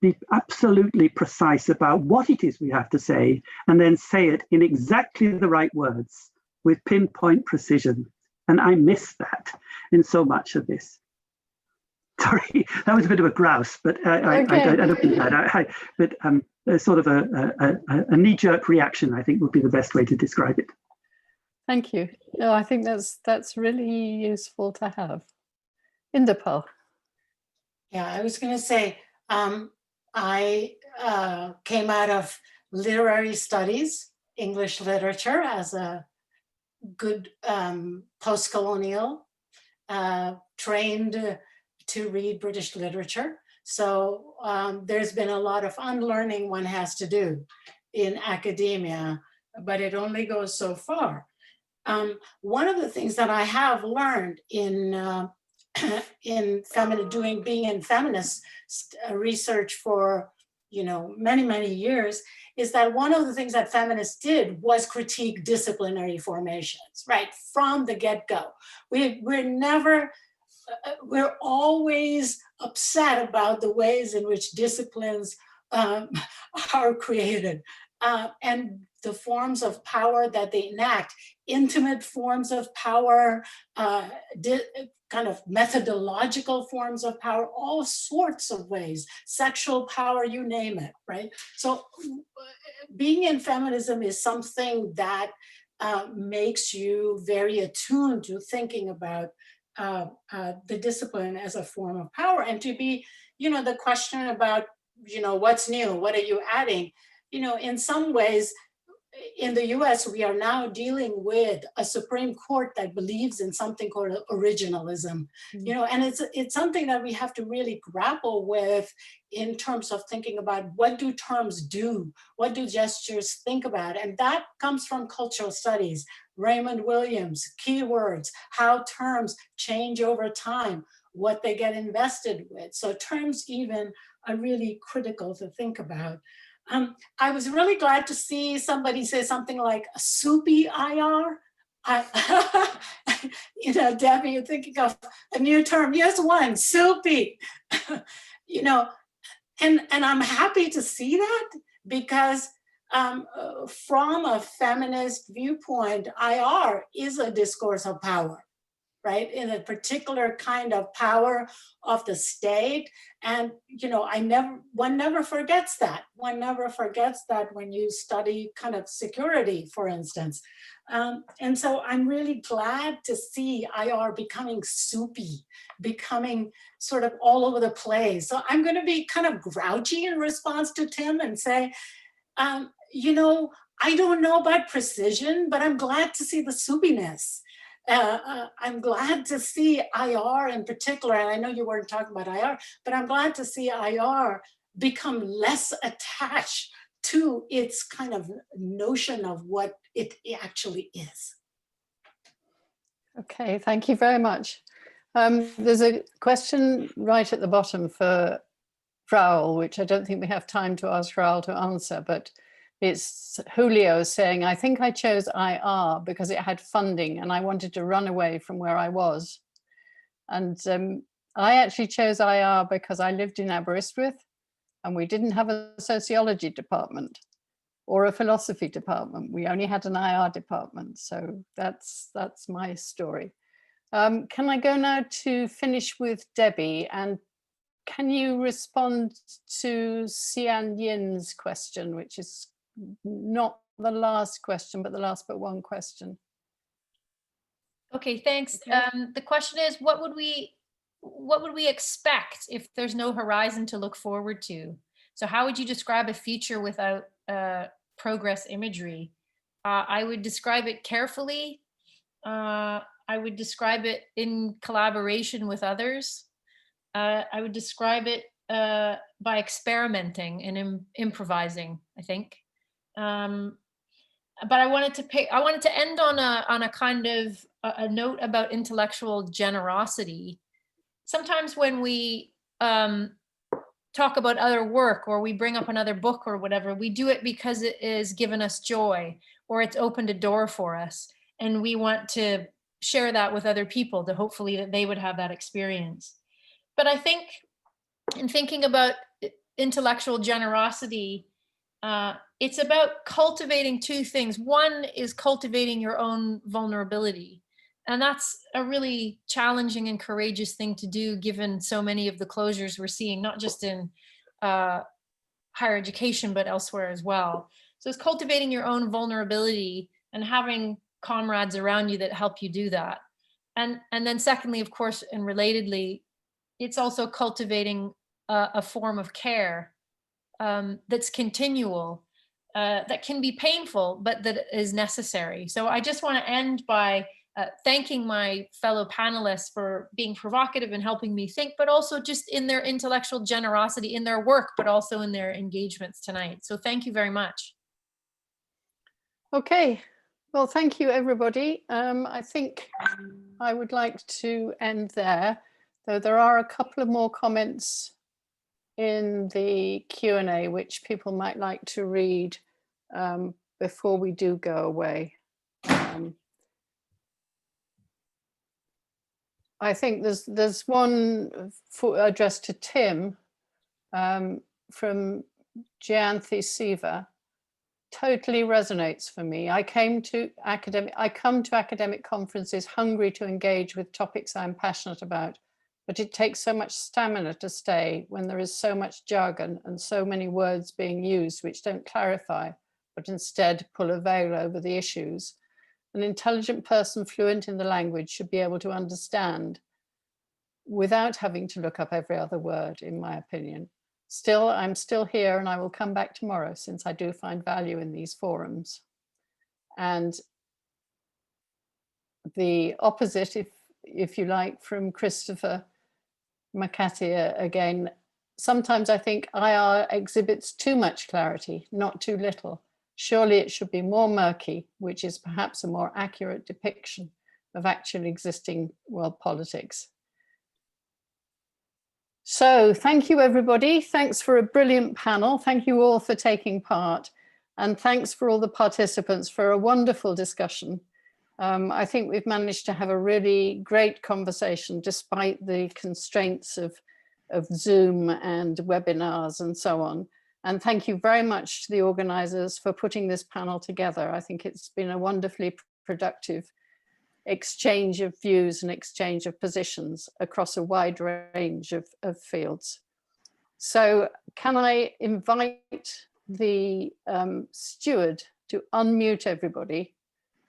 be absolutely precise about what it is we have to say, and then say it in exactly the right words with pinpoint precision. And I miss that in so much of this. Sorry, that was a bit of a grouse, but I don't mean that. But sort of a knee-jerk reaction, I think, would be the best way to describe it. Thank you. No, I think that's really useful to have. Inderpal. Yeah, I was going to say, I came out of literary studies, English literature, as a good post-colonial, trained to read British literature. So there's been a lot of unlearning one has to do in academia, but it only goes so far. One of the things that I have learned in being in feminist research for many years is that one of the things that feminists did was critique disciplinary formations right from the get-go. We're always upset about the ways in which disciplines are created and the forms of power that they enact, intimate forms of power, kind of methodological forms of power, all sorts of ways, sexual power, you name it, right? So being in feminism is something that makes you very attuned to thinking about the discipline as a form of power, and to be, the question about, what's new, what are you adding? In some ways, in the US, we are now dealing with a Supreme Court that believes in something called originalism, and it's something that we have to really grapple with in terms of thinking about what do terms do? What do gestures think about? And that comes from cultural studies. Raymond Williams, keywords, how terms change over time, what they get invested with. So terms even are really critical to think about. I was really glad to see somebody say something like a soupy IR. Debbie, you're thinking of a new term. Here's one, soupy. And I'm happy to see that because from a feminist viewpoint, IR is a discourse of power, right? In a particular kind of power of the state. And, one never forgets that. One never forgets that when you study kind of security, for instance. And so I'm really glad to see IR becoming soupy, becoming sort of all over the place. So I'm going to be kind of grouchy in response to Tim and say, I don't know about precision, but I'm glad to see the soupiness. I'm glad to see IR in particular, and I know you weren't talking about IR, but I'm glad to see IR become less attached to its kind of notion of what it actually is. Okay, thank you very much. There's a question right at the bottom for Rahul, which I don't think we have time to ask Rahul to answer, but it's Julio saying, I think I chose IR because it had funding and I wanted to run away from where I was. And I actually chose IR because I lived in Aberystwyth and we didn't have a sociology department or a philosophy department. We only had an IR department. So that's my story. Can I go now to finish with Debbie, and can you respond to Xian Yin's question, which is not the last question, but the last but one question? Okay, thanks. Okay. The question is, what would we expect if there's no horizon to look forward to? So how would you describe a future without progress imagery? I would describe it carefully. I would describe it in collaboration with others. I would describe it by experimenting and improvising, I think. But I wanted to end on a kind of a note about intellectual generosity. Sometimes when we talk about other work or we bring up another book or whatever, we do it because it is given us joy or it's opened a door for us. And we want to share that with other people to hopefully that they would have that experience. But I think in thinking about intellectual generosity, it's about cultivating two things. One is cultivating your own vulnerability. And that's a really challenging and courageous thing to do, given so many of the closures we're seeing, not just in higher education, but elsewhere as well. So it's cultivating your own vulnerability and having comrades around you that help you do that. And then secondly, of course, and relatedly, it's also cultivating a form of care that's continual, that can be painful, but that is necessary. So I just want to end by thanking my fellow panelists for being provocative and helping me think, but also just in their intellectual generosity in their work, but also in their engagements tonight. So thank you very much. Okay, well, thank you, everybody. I think I would like to end there, though there are a couple of more comments in the Q&A, which people might like to read before we do go away. I think there's one addressed to Tim from Jayanthi Siva. Totally resonates for me. I come to academic conferences hungry to engage with topics I'm passionate about, but it takes so much stamina to stay when there is so much jargon and so many words being used which don't clarify, but instead pull a veil over the issues. An intelligent person fluent in the language should be able to understand without having to look up every other word, in my opinion. Still, I'm still here and I will come back tomorrow since I do find value in these forums. And the opposite, if you like, from Christopher Makatia again, sometimes I think IR exhibits too much clarity, not too little. Surely it should be more murky, which is perhaps a more accurate depiction of actually existing world politics. So thank you, everybody. Thanks for a brilliant panel. Thank you all for taking part. And thanks for all the participants for a wonderful discussion. I think we've managed to have a really great conversation despite the constraints of Zoom and webinars and so on. And thank you very much to the organizers for putting this panel together. I think it's been a wonderfully productive exchange of views and exchange of positions across a wide range of fields. So can I invite the steward to unmute everybody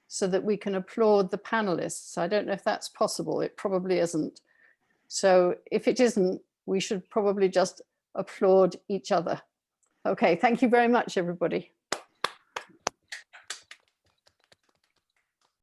so that we can applaud the panelists? I don't know if that's possible. It probably isn't. So if it isn't, we should probably just applaud each other. Okay, thank you very much, everybody.